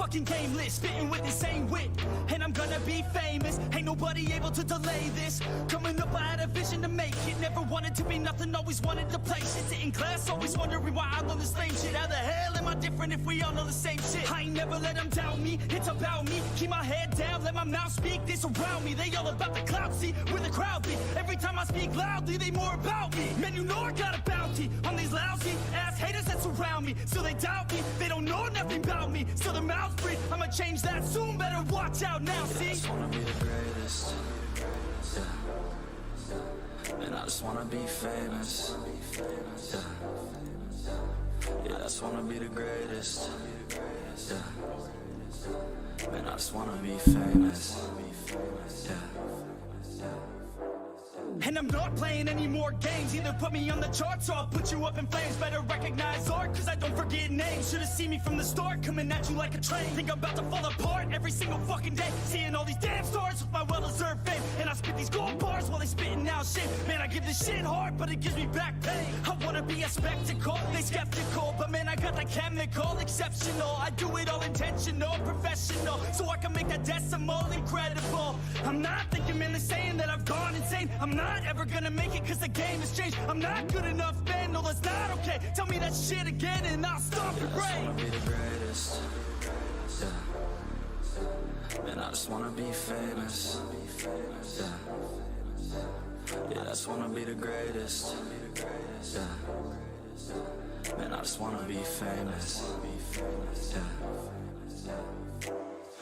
fucking gameless, spitting with insane wit, and I'm gonna be famous. Ain't nobody able to delay this. Coming up, I had a vision to make it. Never wanted to be nothing, always wanted to play shit. Sit in class, always wondering why I'm on the same shit. How the hell am I different if we all know the same shit? I ain't never let them doubt me, it's about me. Keep my head down, let my mouth speak. This around me, they all about the clout, see where the crowd be. Every time I speak loudly, they more about me. Man, you know I got a bounty on these lousy ass haters that surround me. Still they doubt me, they don't know nothing about me. Still their mouths breathe, I'ma change that soon. Better watch out now, see? I just wanna be the greatest. And I just wanna be famous. Yeah, I just wanna be the greatest. Man, I just wanna be famous. And I'm not playing any more games. Either put me on the charts or I'll put you up in flames. Better recognize art, cause I don't forget names. Should've seen me from the start, coming at you like a train. Think I'm about to fall apart every single fucking day. Seeing all these damn stars with my well-deserved fame. And I spit these gold bars while they spitting out shit. Man, I give this shit hard, but it gives me back pain. I wanna be a spectacle, they skeptical. But man, I got the chemical, exceptional. I do it all intentional, professional. So I can make that decimal incredible. I'm not thinking, man, they're saying that I've gone insane. I'm not ever gonna make it cause the game has changed. I'm not good enough, man, no that's not okay. Tell me that shit again and I'll stop your brain. I just wanna be the greatest. Man, I just wanna be famous. Yeah, I just wanna be the greatest. Man, I just wanna be famous.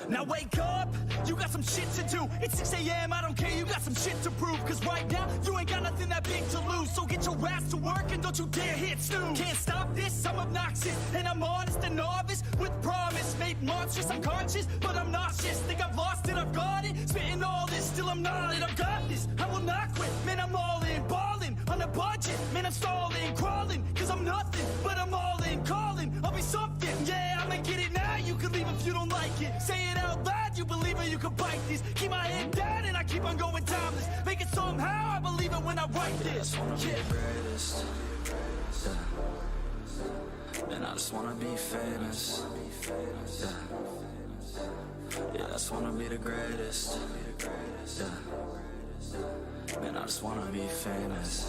Now wake up, you got some shit to do. It's 6 a.m, I don't care, you got some shit to prove. Cause right now, you ain't got nothing that big to lose. So get your ass to work and don't you dare hit snooze. Can't stop this, I'm obnoxious. And I'm honest and novice with promise. Made monstrous, I'm conscious, but I'm nauseous. Think I've lost it, I've got it. Spitting all this, still I'm not it. I've got this, I will not quit. Man, I'm all in, ballin', on a budget. Man, I'm stalling, crawling, cause I'm nothing. But I'm all in, calling, I'll be something. Yeah, I'ma get it now, you can leave if you don't like it. Say it out loud, you believe it, you can bite this. Keep my head down and I keep on going timeless. Make it somehow, I believe it when I write this. I just wanna be the greatest. Man, I just wanna be famous. Yeah, I just wanna be the greatest. Man, I just wanna be famous.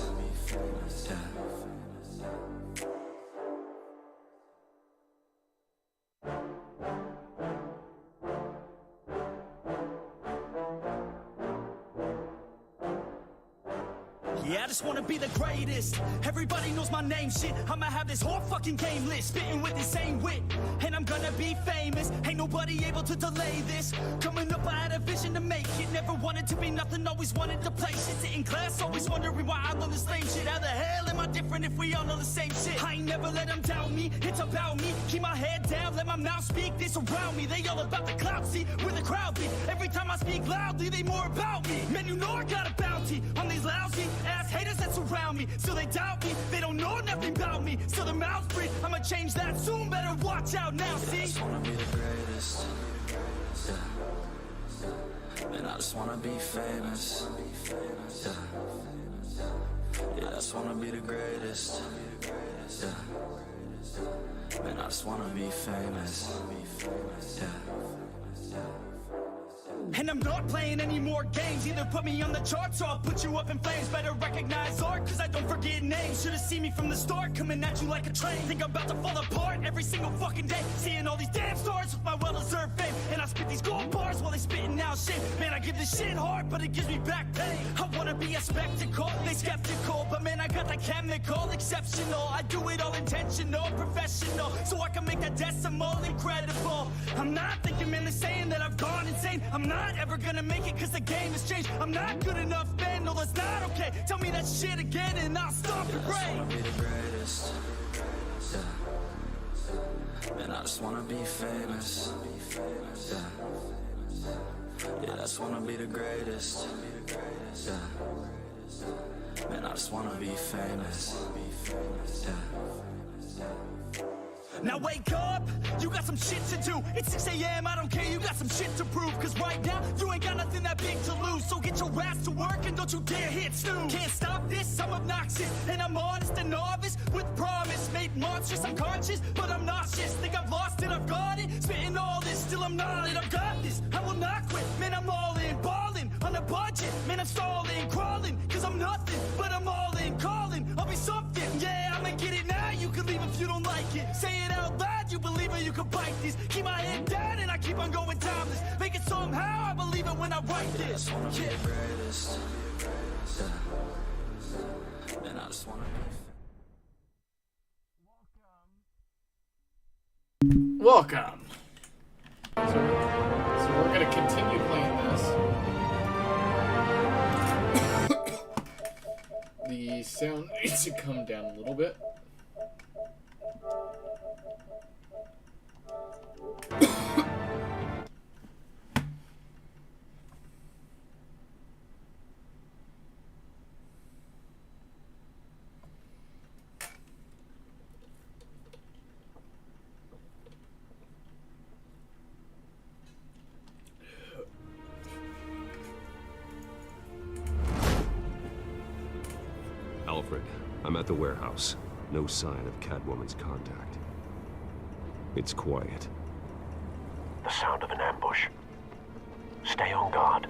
Yeah, I just wanna be the greatest. Everybody knows my name, shit. I'ma have this whole fucking game list, spitting with insane wit, and I'm gonna be famous. Ain't nobody able to delay this. Coming up, I had a vision to make it. Never wanted to be nothing, always wanted to play shit. Sit in class, always wondering why I love the same shit. How the hell am I different if we all know the same shit? I ain't never let them doubt me, it's about me. Keep my head down, let my mouth speak. This around me, they all about the clout, see where the crowd be. Every time I speak loudly, they more about me. Man, you know I got a bounty on these lousy ass haters that surround me. Still they doubt me, they don't know nothing about me. Still their mouths breathe, I'ma change that soon. Better watch out now, see? I just wanna be the greatest. Man, I just wanna be famous. Yeah, I just wanna be the greatest. Man, I just wanna be famous. And I'm not playing any more games. Either put me on the charts or I'll put you up in flames. Better recognize art, cause I don't forget names. Should've seen me from the start, coming at you like a train. Think I'm about to fall apart every single fucking day. Seeing all these damn stars with my well-deserved fame. And I spit these gold bars while they spitting out shit. Man, I give this shit hard, but it gives me back pain. I wanna be a spectacle, they skeptical. But man, I got the chemical, exceptional. I do it all intentional, professional. So I can make that decimal incredible. I'm not thinking, man, they're saying that I've gone insane. I'm not ever gonna make it cause the game has changed. I'm not good enough, man, no that's not okay. Tell me that shit again and I'll stop your brain. I just wanna be the greatest. Man, I just wanna be famous. Yeah, I just wanna be the greatest. Man, I just wanna be famous. Now wake up, you got some shit to do. It's 6 a.m, I don't care, you got some shit to prove. Cause right now, you ain't got nothing that big to lose. So get your ass to work and don't you dare hit snooze. Can't stop this, I'm obnoxious. And I'm honest and novice with promise. Made monstrous, I'm conscious, but I'm nauseous. Think I've lost it, I've got it. Spitting all this, still I'm gnarly, I've got this, I will not quit. Man, I'm all in, balling, on a budget. Man, I'm stalling, crawling, cause I'm nothing, but I'm all in, calling, I'll be something. Yeah, I'ma get it now, you can leave if you don't like it. Say it out loud, you believe it, you can bite this. Keep my head down and I keep on going timeless. Make it somehow, I believe it when I write this. I just wanna be the greatest. Yeah. And I just wanna be. Welcome. So we're gonna continue playing this. The sound needs to come down a little bit. Alfred, I'm at the warehouse. No sign of Catwoman's contact. It's quiet. The sound of an ambush. Stay on guard.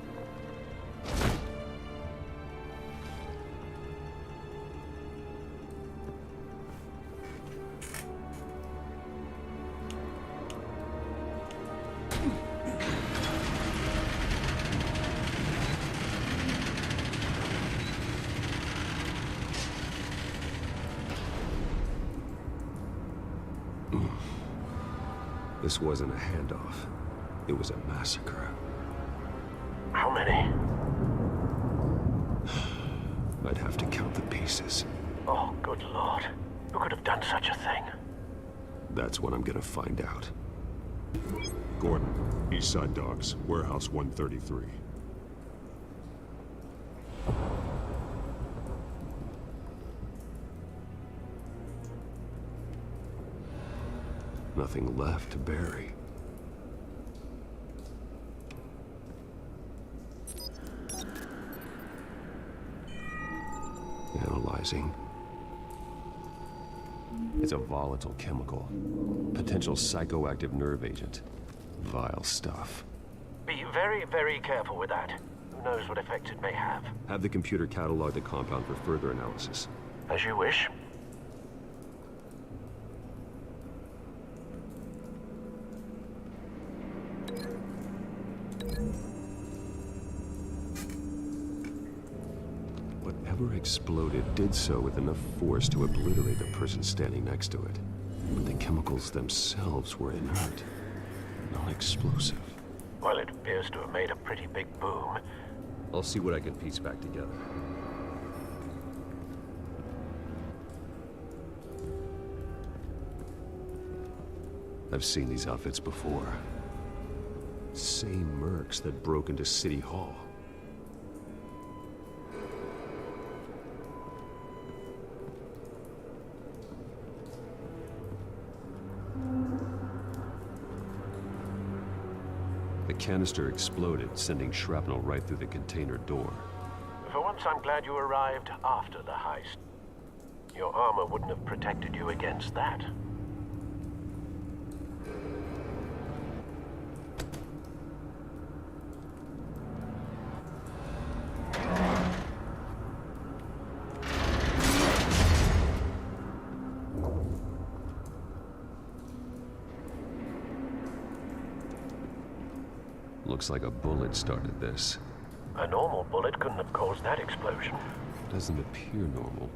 This wasn't a handoff. It was a massacre. How many? I'd have to count the pieces. Oh, good lord. Who could have done such a thing? That's what I'm gonna find out. Gordon, East Side Docks, Warehouse 133. Nothing left to bury. Analyzing. It's a volatile chemical. Potential psychoactive nerve agent. Vile stuff. Be very, very careful with that. Who knows what effect it may have. Have the computer catalog the compound for further analysis. As you wish. Whatever exploded did so with enough force to obliterate the person standing next to it. But the chemicals themselves were inert, non-explosive. Well, it appears to have made a pretty big boom. I'll see what I can piece back together. I've seen these outfits before. Same mercs that broke into City Hall. The canister exploded, sending shrapnel right through the container door. For once, I'm glad you arrived after the heist. Your armor wouldn't have protected you against that. Looks like a bullet started this. A normal bullet couldn't have caused that explosion. Doesn't appear normal.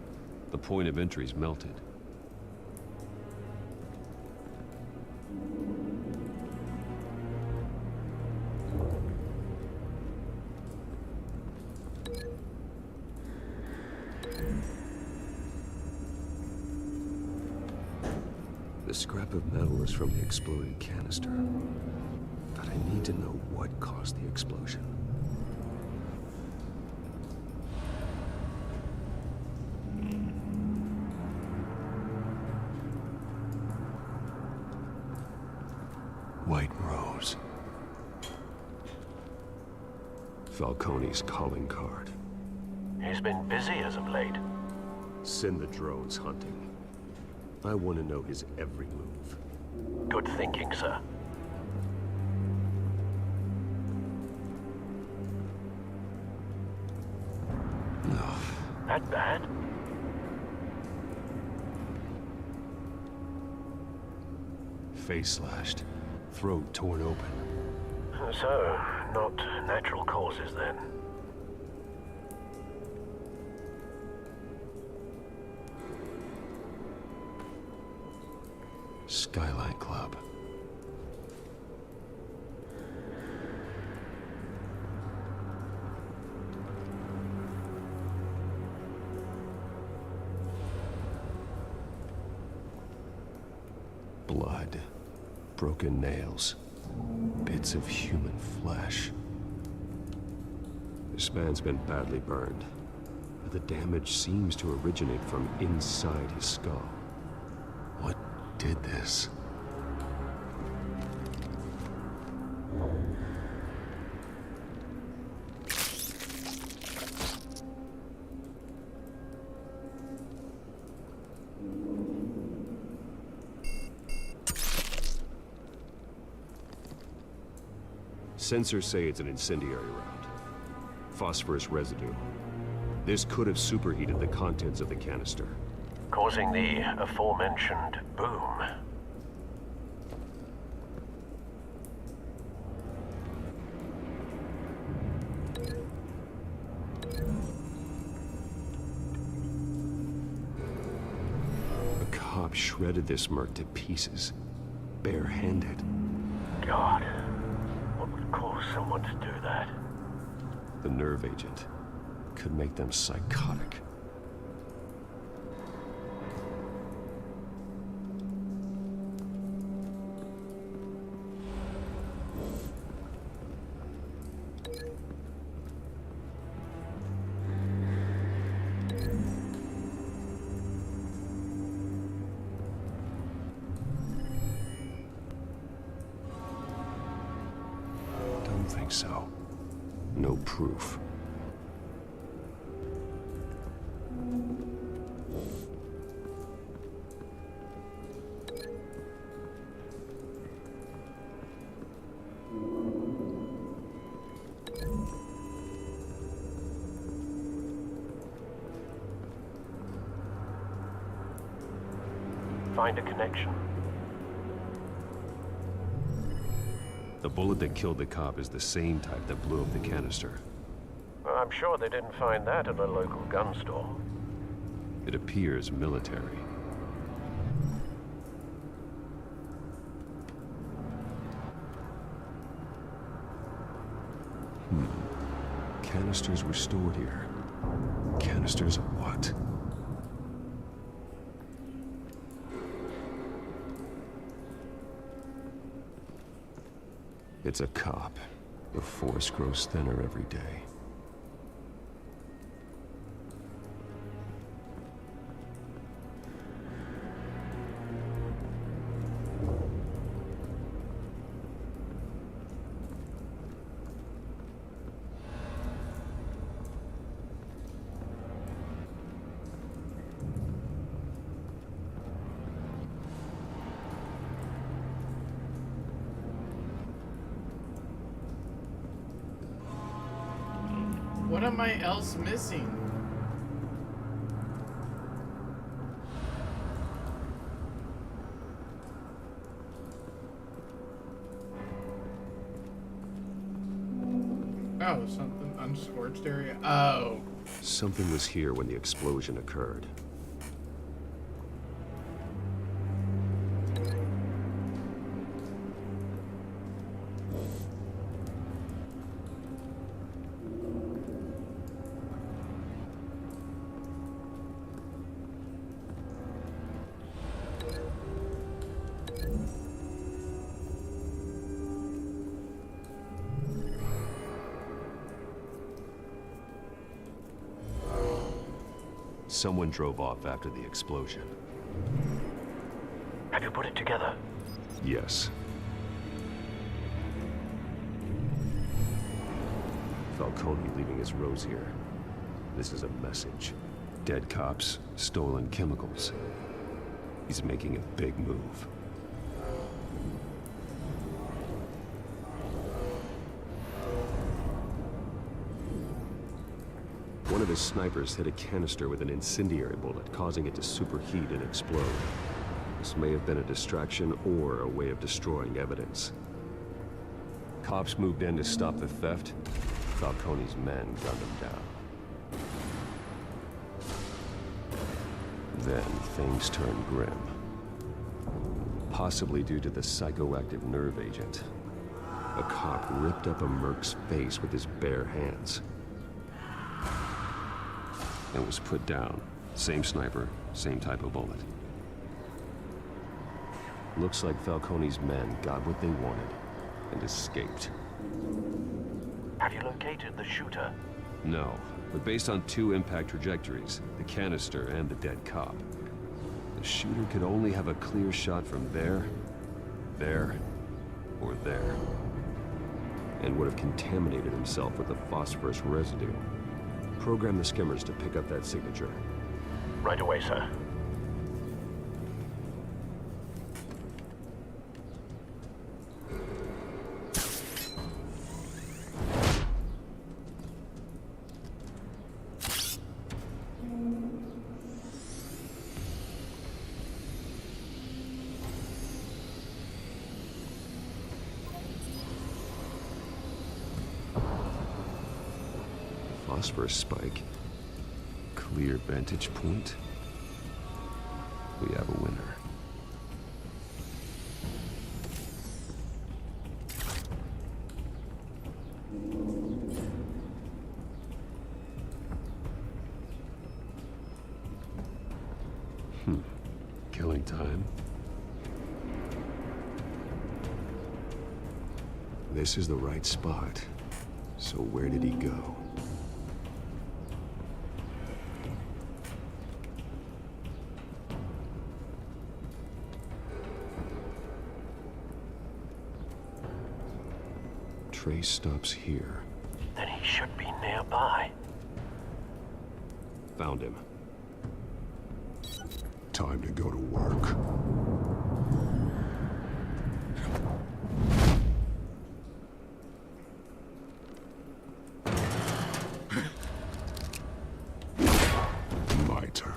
The point of entry's melted. The scrap of metal is from the exploded canister. But I need to know what caused the explosion. White Rose. Falcone's calling card. He's been busy as of late. Send the drones hunting. I want to know his every move. Good thinking, sir. That bad? Face slashed, throat torn open. So, not natural causes then. Skyline Club. Blood, broken nails, bits of human flesh. This man's been badly burned, but the damage seems to originate from inside his skull. What did this? Sensors say it's an incendiary round. Phosphorus residue. This could have superheated the contents of the canister. Causing the aforementioned boom. A cop shredded this merc to pieces, barehanded. God, what would cause someone to do that? The nerve agent could make them psychotic. Don't think so. No proof. Find a connection. The bullet that killed the cop is the same type that blew up the canister. Well, I'm sure they didn't find that at a local gun store. It appears military. Canisters were stored here. Canisters of what? It's a cop. The force grows thinner every day. What am I else missing? Oh, something unscorched area. Oh. Something was here when the explosion occurred. Someone drove off after the explosion. Have you put it together? Yes. Falcone leaving his rose here. This is a message. Dead cops, stolen chemicals. He's making a big move. One of his snipers hit a canister with an incendiary bullet, causing it to superheat and explode. This may have been a distraction or a way of destroying evidence. Cops moved in to stop the theft. Falcone's men gunned him down. Then things turned grim. Possibly due to the psychoactive nerve agent. A cop ripped up a merc's face with his bare hands. And was put down. Same sniper, same type of bullet. Looks like Falcone's men got what they wanted and escaped. Have you located the shooter? No, but based on 2 impact trajectories, the canister and the dead cop, the shooter could only have a clear shot from there, or there, and would have contaminated himself with the phosphorus residue. Program the skimmers to pick up that signature. Right away, sir. Phosphorus spike. Clear vantage point. We have a winner. Killing time. This is the right spot. So where did he go? Trace stops here. Then he should be nearby. Found him. Time to go to work. My turn.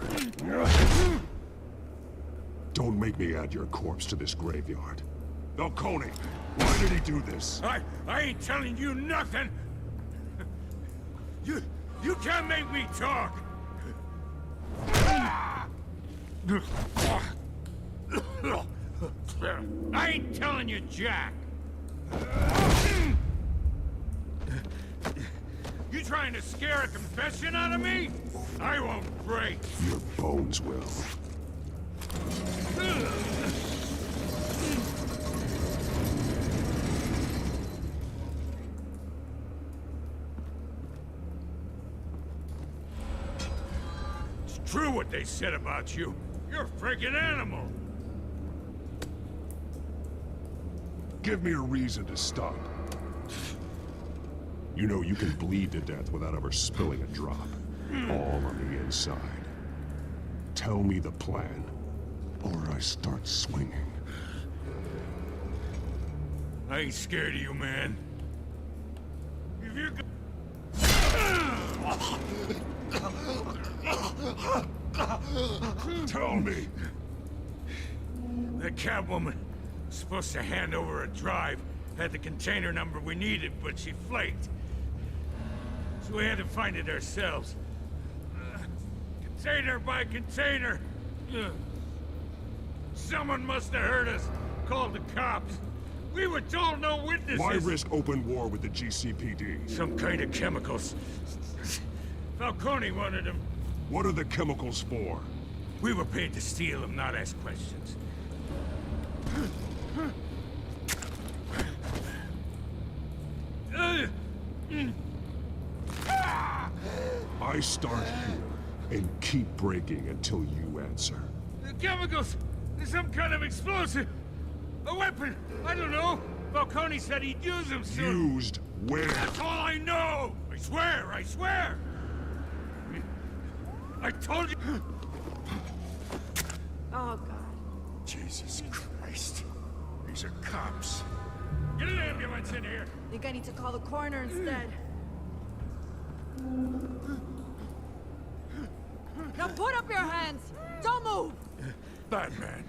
Don't make me add your corpse to this graveyard. Falcone, why did he do this? I ain't telling you nothing! You can't make me talk! I ain't telling you, Jack! You trying to scare a confession out of me? I won't break! Your bones will. It's true what they said about you. You're a freaking animal! Give me a reason to stop. You know you can bleed to death without ever spilling a drop. All on the inside. Tell me the plan, or I start swinging. I ain't scared of you, man. If you're Tell me! The Catwoman was supposed to hand over a drive, had the container number we needed, but she flaked. So we had to find it ourselves. Container by container. Someone must have heard us, called the cops. We were told no witnesses. Why risk open war with the GCPD? Some kind of chemicals. Falcone wanted them. What are the chemicals for? We were paid to steal them, not ask questions. I start here and keep breaking until you answer. The chemicals! There's some kind of explosive! A weapon! I don't know! Falcone said he'd use them soon! Used where? That's all I know! I swear! I swear! I told you! Oh, God. Jesus Christ. These are cops. Get an ambulance in here! Think I need to call the coroner instead. Now put up your hands! Don't move! Batman,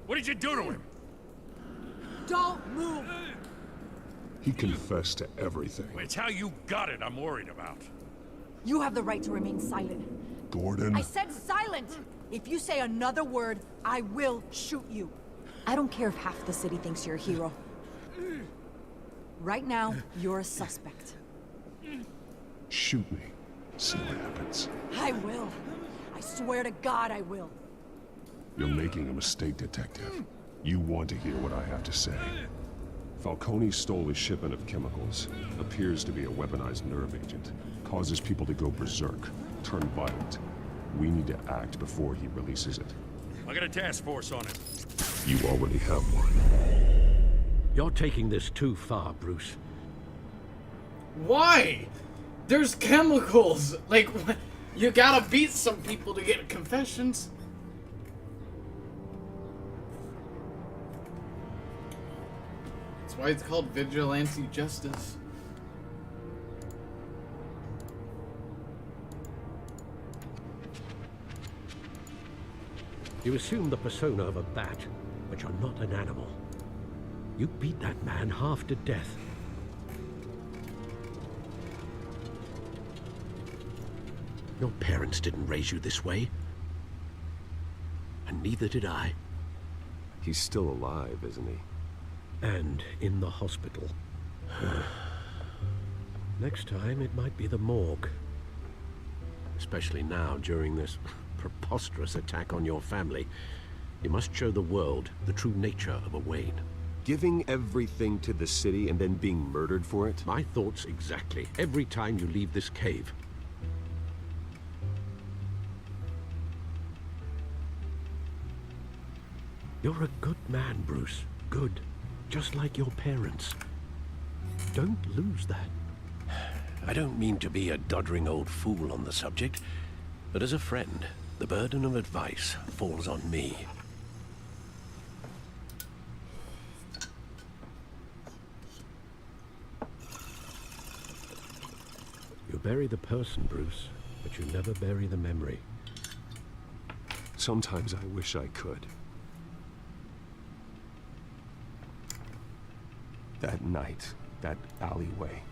what did you do to him? Don't move! He confessed to everything. It's how you got it I'm worried about. You have the right to remain silent. Gordon, I said silent! If you say another word, I will shoot you. I don't care if half the city thinks you're a hero. Right now, you're a suspect. shoot me. See what happens. I will. I swear to God I will. You're making a mistake, Detective. You want to hear what I have to say. Falcone stole a shipment of chemicals. Appears to be a weaponized nerve agent. Causes people to go berserk, turn violent. We need to act before he releases it. I got a task force on it. You already have one. You're taking this too far, Bruce. Why? There's chemicals. Like, you gotta beat some people to get confessions. That's why it's called vigilante justice. You assume the persona of a bat, but you're not an animal. You beat that man half to death. Your parents didn't raise you this way. And neither did I. He's still alive, isn't he? And in the hospital. Next time, it might be the morgue. Especially now, during this preposterous attack on your family. You must show the world the true nature of a Wayne. Giving everything to the city and then being murdered for it? My thoughts exactly. Every time you leave this cave. You're a good man, Bruce. Good. Just like your parents. Don't lose that. I don't mean to be a doddering old fool on the subject, but as a friend, the burden of advice falls on me. You bury the person, Bruce, but you never bury the memory. Sometimes I wish I could. That night, that alleyway,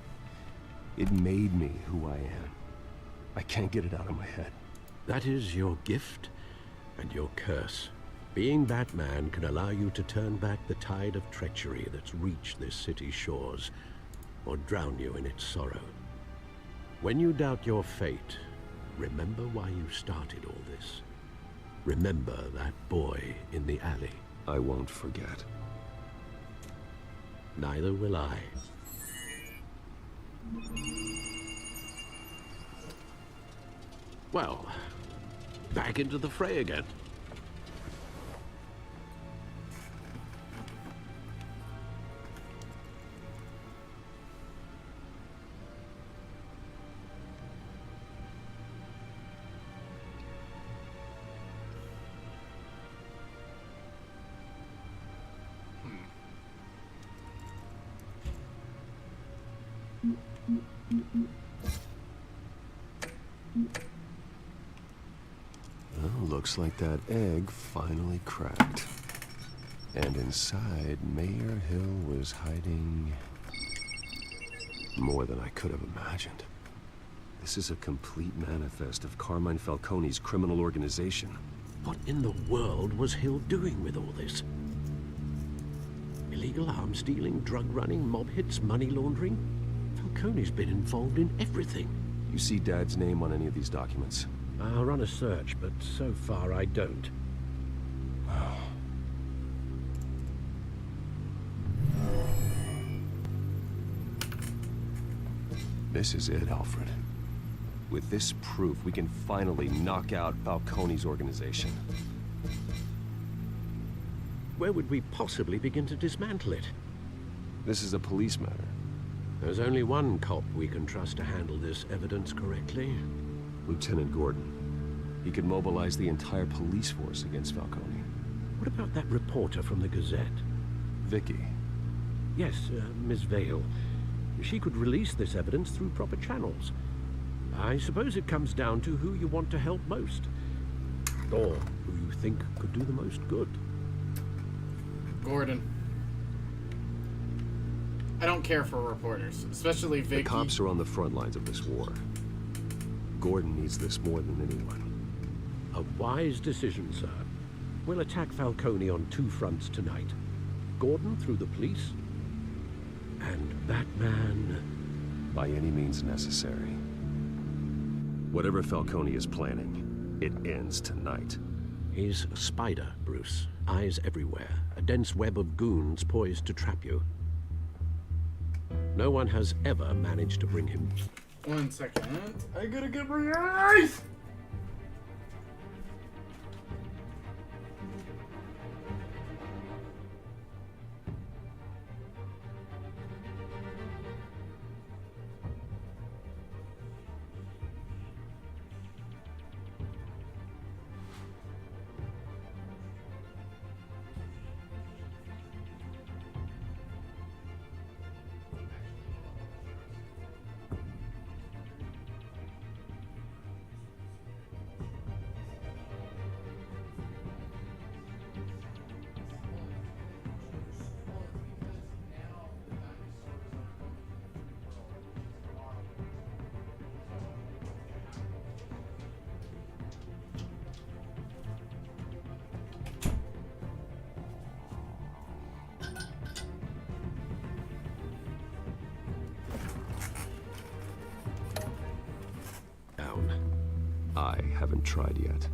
it made me who I am. I can't get it out of my head. That is your gift and your curse. Being Batman can allow you to turn back the tide of treachery that's reached this city's shores, or drown you in its sorrow. When you doubt your fate, remember why you started all this. Remember that boy in the alley. I won't forget. Neither will I. Well, back into the fray again. Well, looks like that egg finally cracked. And inside, Mayor Hill was hiding more than I could have imagined. This is a complete manifest of Carmine Falcone's criminal organization. What in the world was Hill doing with all this? Illegal arms dealing, drug running, mob hits, money laundering? Falcone's been involved in everything. You see Dad's name on any of these documents? I'll run a search, but so far I don't. This is it, Alfred. With this proof, we can finally knock out Falcone's organization. Where would we possibly begin to dismantle it? This is a police matter. There's only one cop we can trust to handle this evidence correctly. Lieutenant Gordon. He could mobilize the entire police force against Falcone. What about that reporter from the Gazette? Vicky. Yes, Miss Vale. She could release this evidence through proper channels. I suppose it comes down to who you want to help most. Or who you think could do the most good. Gordon. I don't care for reporters, especially Vicky. The cops are on the front lines of this war. Gordon needs this more than anyone. A wise decision, sir. We'll attack Falcone on 2 fronts tonight. Gordon through the police, and Batman... By any means necessary. Whatever Falcone is planning, it ends tonight. He's a spider, Bruce. Eyes everywhere. A dense web of goons poised to trap you. No one has ever managed to bring him... 1 second. I gotta get my eyes! I haven't tried yet.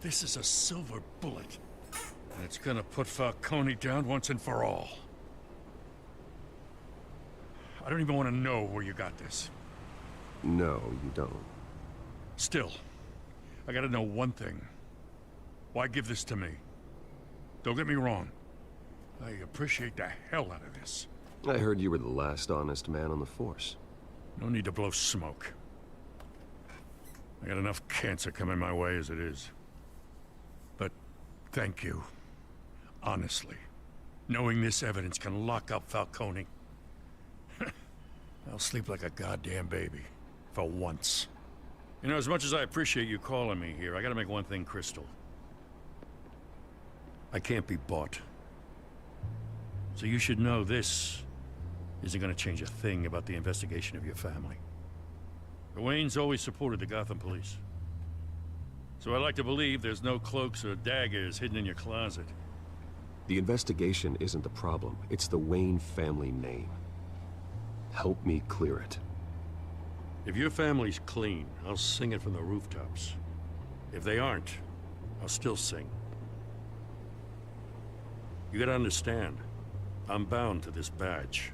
This is a silver bullet. And it's gonna put Falcone down once and for all. I don't even want to know where you got this. No, you don't. Still, I gotta know one thing. Why give this to me? Don't get me wrong. I appreciate the hell out of this. I heard you were the last honest man on the force. No need to blow smoke. I got enough cancer coming my way as it is. But thank you. Honestly. Knowing this evidence can lock up Falcone. I'll sleep like a goddamn baby. For once. You know, as much as I appreciate you calling me here, I gotta make one thing crystal. I can't be bought. So you should know this isn't gonna change a thing about the investigation of your family. The Waynes always supported the Gotham police. So I like to believe there's no cloaks or daggers hidden in your closet. The investigation isn't the problem. It's the Wayne family name. Help me clear it. If your family's clean, I'll sing it from the rooftops. If they aren't, I'll still sing. You gotta understand, I'm bound to this badge.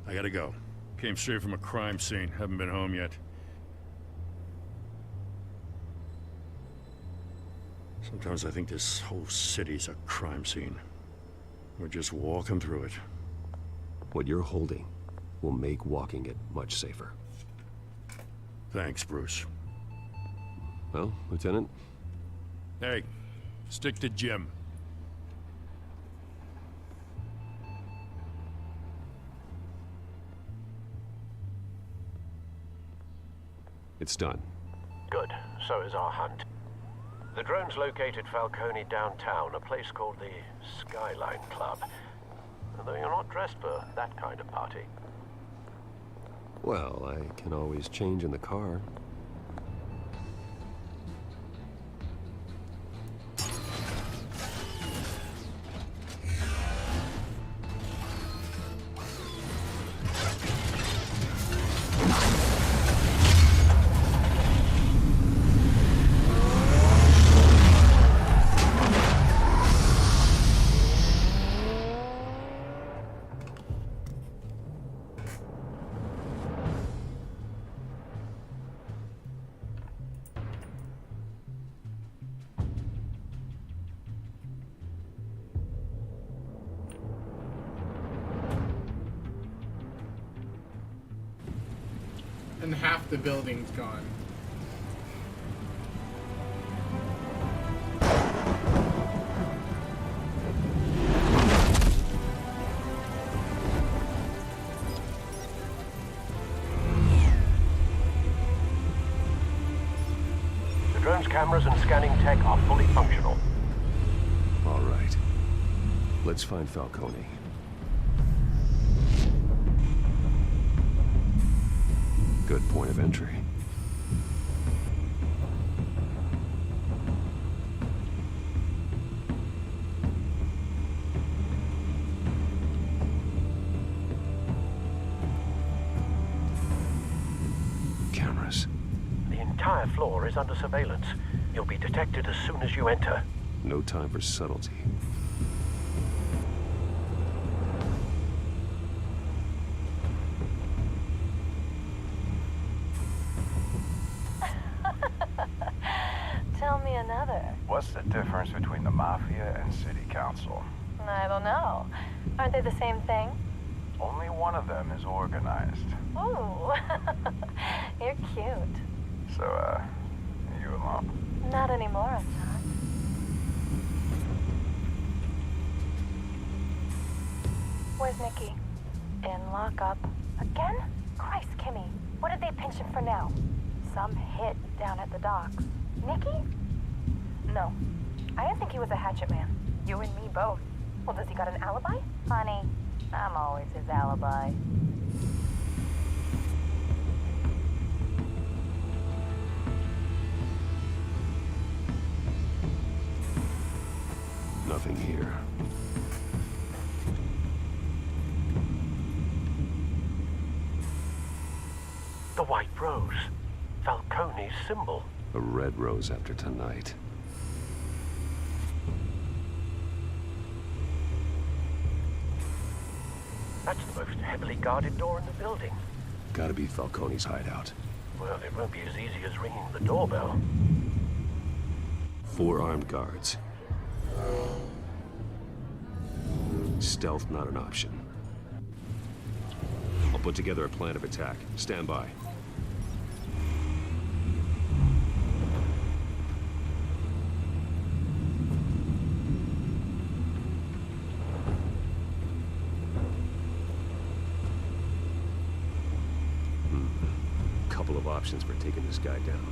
I gotta go. Came straight from a crime scene. Haven't been home yet. Sometimes I think this whole city's a crime scene. We're just walking through it. What you're holding will make walking it much safer. Thanks, Bruce. Well, Lieutenant? Hey, stick to Jim. It's done. Good. So is our hunt. The drones located Falcone downtown, a place called the Skyline Club. Although you're not dressed for that kind of party. Well, I can always change in the car. And half the building's gone. The drone's cameras and scanning tech are fully functional. All right. Let's find Falcone. Good point of entry. Cameras. The entire floor is under surveillance. You'll be detected as soon as you enter. No time for subtlety. Tell me another. What's the difference between the Mafia and City Council? I don't know. Aren't they the same thing? Only one of them is organized. Ooh, you're cute. So, you alone? Not anymore, I'm not. Where's Nikki? In lockup. Again? Christ, Kimmy. What did they pinch him for now? Some hit down at the docks. Nikki? No. I didn't think he was a hatchet man. You and me both. Well, does he got an alibi? Honey, I'm always his alibi. Nothing here. The White Rose. Falcone's symbol. A red rose after tonight. That's the most heavily guarded door in the building. Gotta be Falcone's hideout. Well, it won't be as easy as ringing the doorbell. 4 armed guards. Stealth not an option. I'll put together a plan of attack. Stand by. Couple of options for taking this guy down.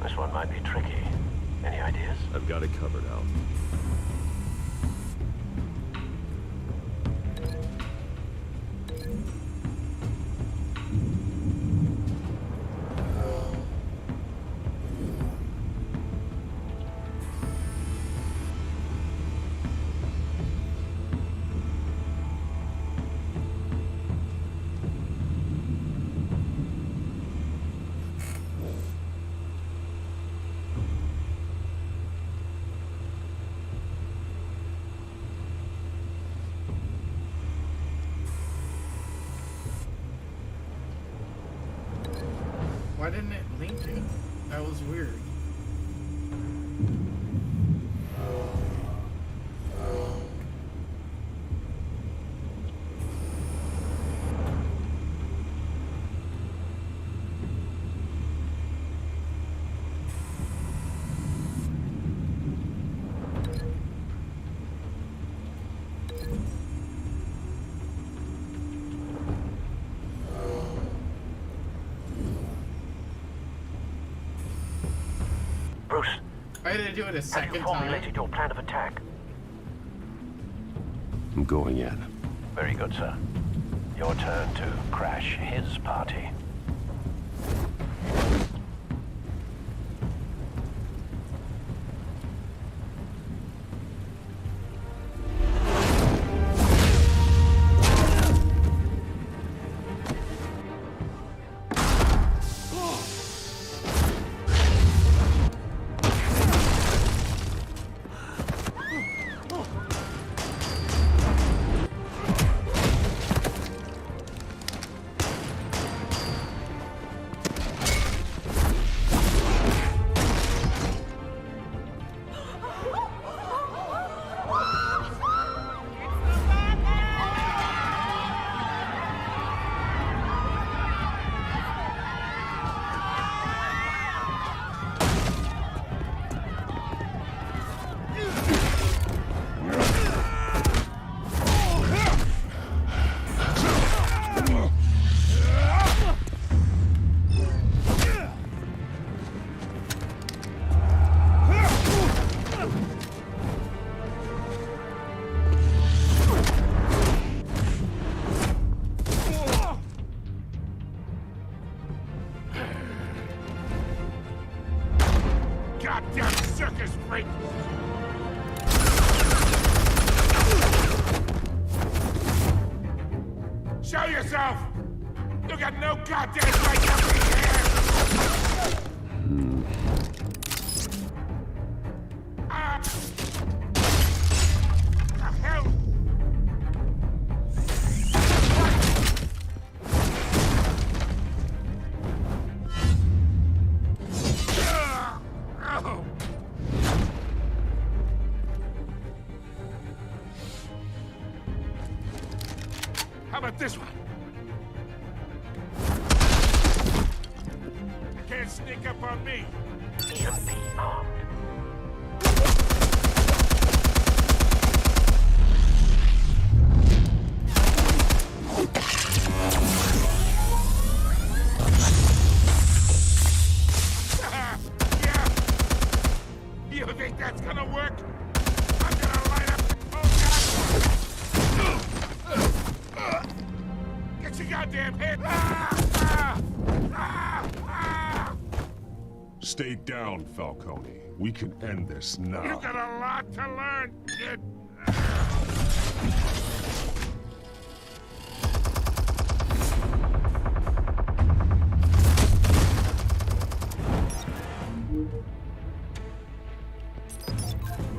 This one might be tricky. Any ideas? I've got it covered, Al. Why didn't it link it? That was weird. Bruce, I had to do it a have second you time. formulated your plan of attack? I'm going in. Very good, sir. Your turn to crash his party. Goddamn circus freak! Show yourself! You got no goddamn right to be here! The hell? Oh. How about this one? You can't sneak up on me. EMP armed. Yeah. You think that's gonna work? I'm gonna light up. Oh God! Get your goddamn head! Stay down, Falcone. We can end this now. You got a lot to learn, kid.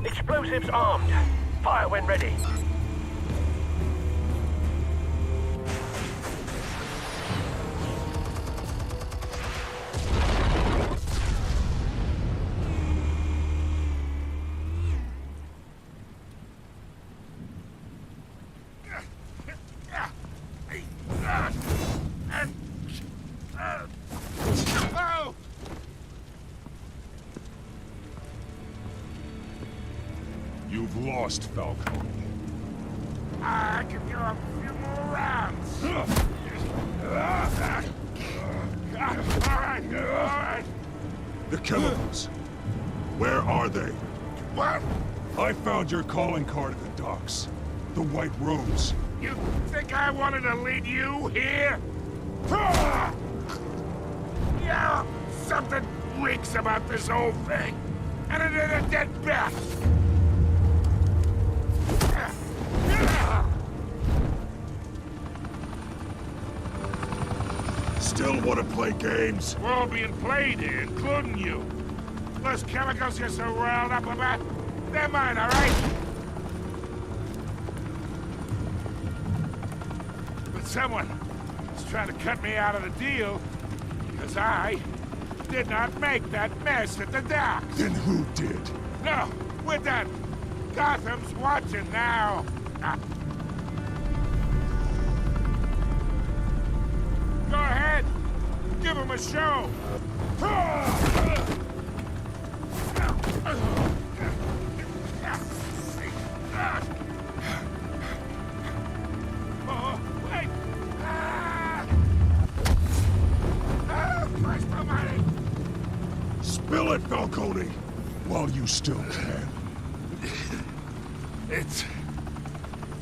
Explosives armed. Fire when ready. Oh! You've lost, Falcone. I can go a few more rounds. All right. The chemicals. Where are they? What? I found your calling card at the docks. The White Rose. You think I wanted to lead you here? Yeah, something reeks about this whole thing. And it is a dead bat. Still want to play games? We're all being played here, including you. Those chemicals you're so riled up about, they're mine, all right? But someone is trying to cut me out of the deal because I did not make that mess at the docks. Then who did? No, we're done. Gotham's watching now. Go ahead. Give him a show. Oh, wait. Christ almighty. Spill it, Falcone! Falcone, while you still can. It's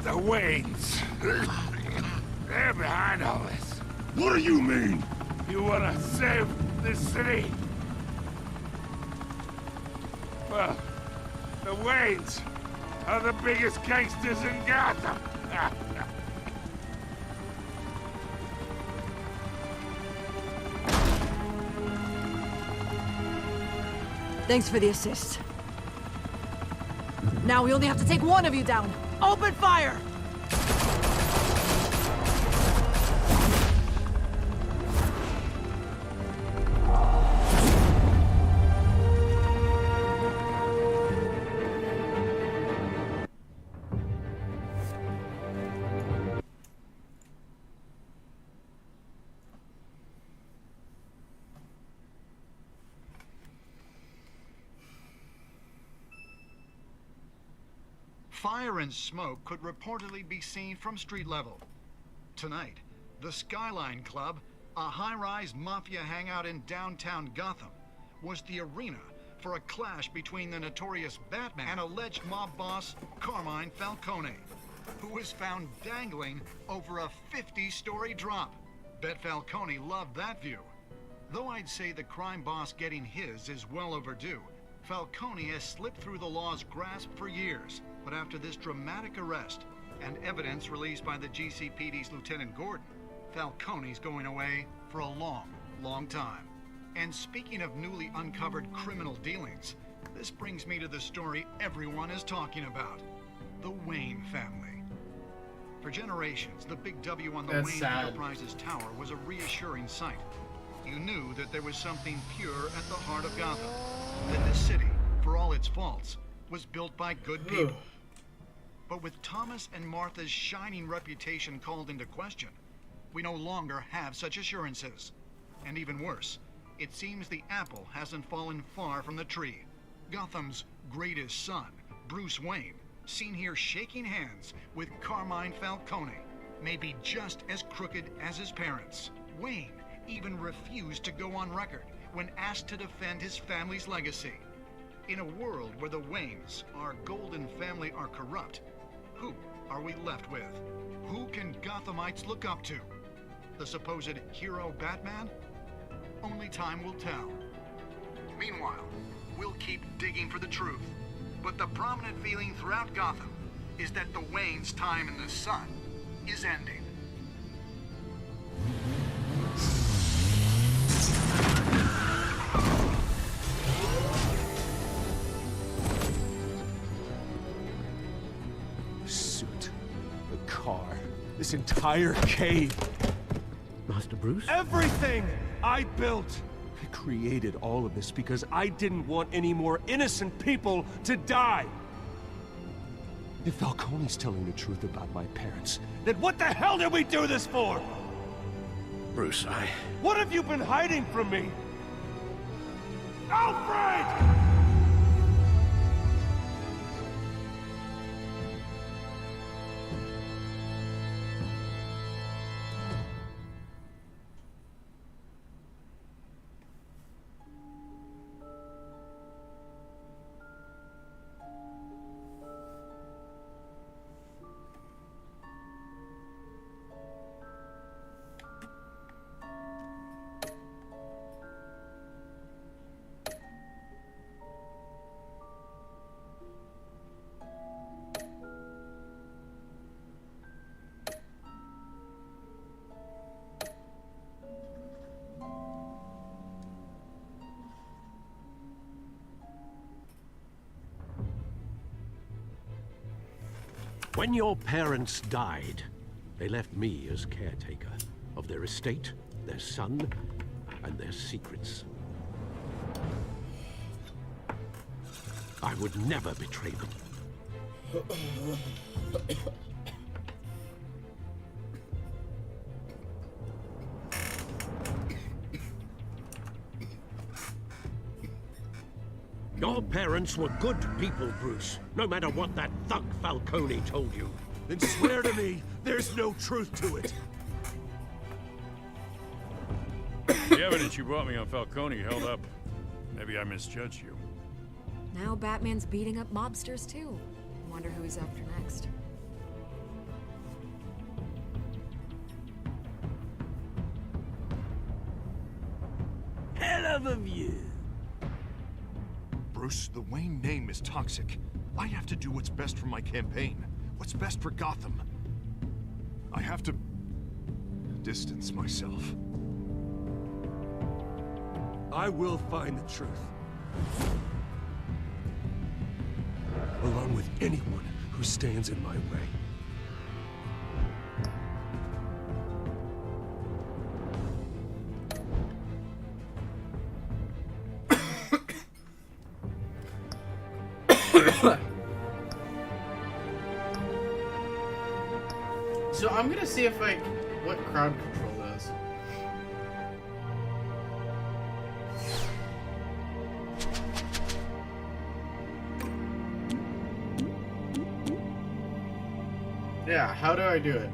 the Waynes. They're behind all this. What do you mean? You wanna save this city? Well, the Waynes are the biggest gangsters in Gotham. Thanks for the assist. Now we only have to take one of you down. Open fire! Fire and smoke could reportedly be seen from street level. Tonight, the Skyline Club, a high-rise mafia hangout in downtown Gotham, was the arena for a clash between the notorious Batman and alleged mob boss Carmine Falcone, who was found dangling over a 50-story drop. Bet Falcone loved that view. Though I'd say the crime boss getting his is well overdue, Falcone has slipped through the law's grasp for years. But after this dramatic arrest and evidence released by the GCPD's Lieutenant Gordon, Falcone's going away for a long, long time. And speaking of newly uncovered criminal dealings, this brings me to the story everyone is talking about: the Wayne family. For generations, the big W on the That's Wayne sad. Enterprises tower was a reassuring sight. You knew that there was something pure at the heart of Gotham, that this city, for all its faults, was built by good people. But with Thomas and Martha's shining reputation called into question, we no longer have such assurances. And even worse, it seems the apple hasn't fallen far from the tree. Gotham's greatest son, Bruce Wayne, seen here shaking hands with Carmine Falcone, may be just as crooked as his parents. Wayne even refused to go on record when asked to defend his family's legacy. In a world where the Waynes, our golden family, are corrupt, who are we left with? Who can Gothamites look up to? The supposed hero Batman? Only time will tell. Meanwhile, we'll keep digging for the truth. But the prominent feeling throughout Gotham is that the Waynes' time in the sun is ending. This entire cave. Master Bruce? Everything I built. I created all of this because I didn't want any more innocent people to die. If Falcone's telling the truth about my parents, then what the hell did we do this for? Bruce, What have you been hiding from me? Alfred! When your parents died, they left me as caretaker of their estate, their son, and their secrets. I would never betray them. Your parents were good people, Bruce, no matter what that thug Falcone told you. Then swear to me there's no truth to it. The evidence you brought me on Falcone held up. Maybe I misjudged you. Now Batman's beating up mobsters too. Wonder who he's after next. Hell of a view. Bruce, the Wayne name is toxic. I have to do what's best for my campaign. What's best for Gotham. I have to distance myself. I will find the truth. Along with anyone who stands in my way. So I'm gonna see if what crowd control does. Yeah, how do I do it?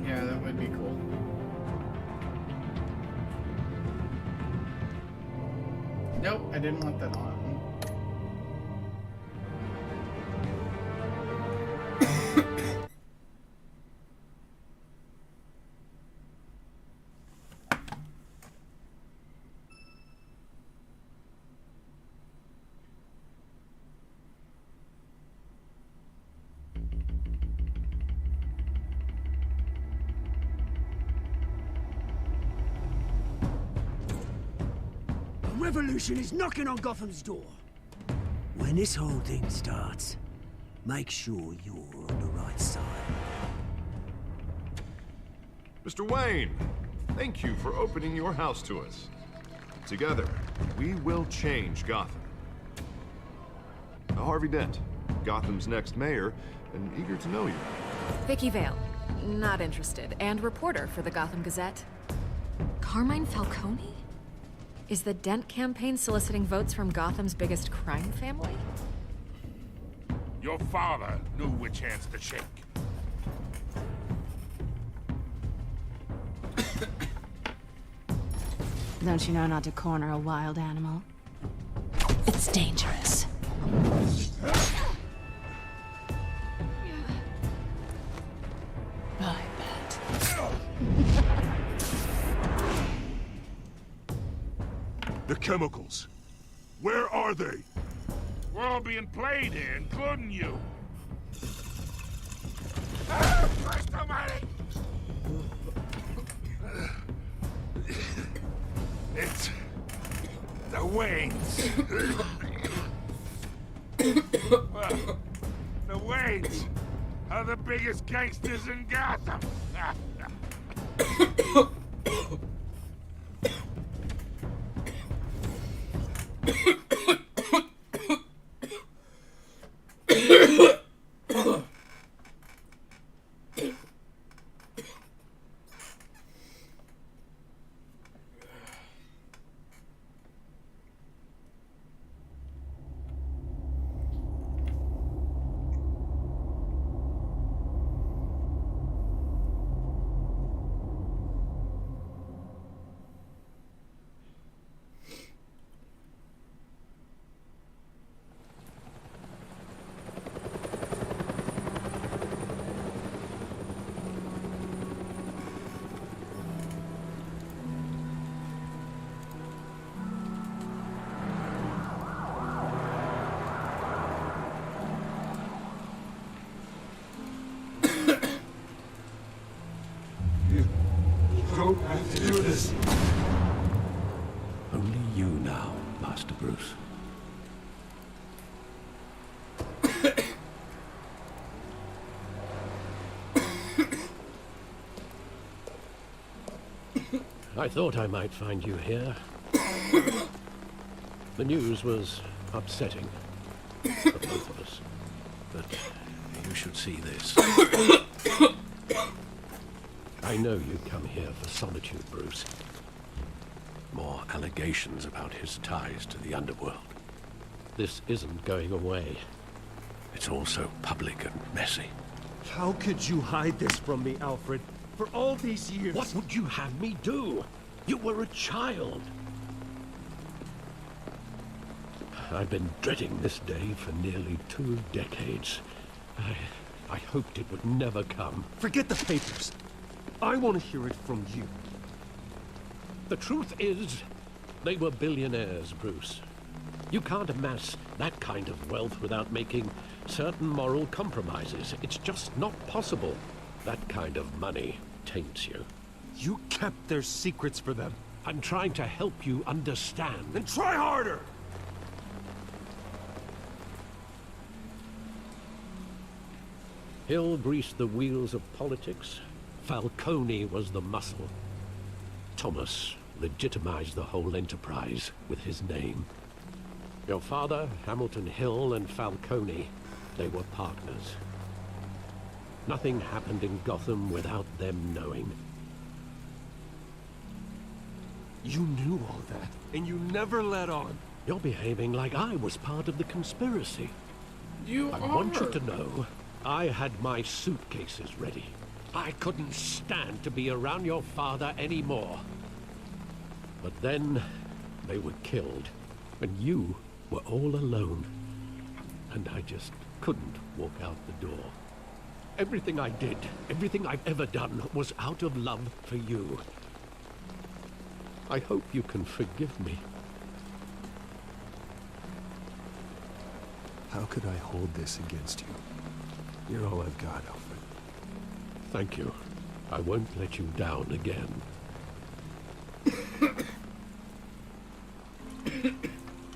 Yeah, that would be cool. Nope, I didn't want that on. Revolution is knocking on Gotham's door. When this whole thing starts, make sure you're on the right side. Mr. Wayne, thank you for opening your house to us. Together, we will change Gotham. Harvey Dent, Gotham's next mayor, and eager to know you. Vicky Vale, not interested, and reporter for the Gotham Gazette. Carmine Falcone? Is the Dent campaign soliciting votes from Gotham's biggest crime family? Your father knew which hands to shake. Don't you know not to corner a wild animal? It's dangerous. I bet. The chemicals. Where are they? We're all being played here, including you. Ah, Christ almighty! It's the Waynes. Well, the Waynes are the biggest gangsters in Gotham. Don't have to do this. Only you now, Master Bruce. I thought I might find you here. The news was upsetting for both of us. but you should see this. I know you come here for solitude, Bruce. More allegations about his ties to the underworld. This isn't going away. It's all so public and messy. How could you hide this from me, Alfred? For all these years... What would you have me do? You were a child. I've been dreading this day for nearly 2 decades. I hoped it would never come. Forget the papers. I want to hear it from you. The truth is, they were billionaires, Bruce. You can't amass that kind of wealth without making certain moral compromises. It's just not possible. That kind of money taints you. You kept their secrets for them. I'm trying to help you understand. Then try harder! Hill greased the wheels of politics. Falcone was the muscle. Thomas legitimized the whole enterprise with his name. Your father, Hamilton Hill, and Falcone, they were partners. Nothing happened in Gotham without them knowing. You knew all that, and you never let on. You're behaving like I was part of the conspiracy. I want you to know, I had my suitcases ready. I couldn't stand to be around your father anymore. But then, they were killed, and you were all alone. And I just couldn't walk out the door. Everything I did, everything I've ever done, was out of love for you. I hope you can forgive me. How could I hold this against you? You're all I've got, Alfred. Thank you. I won't let you down again.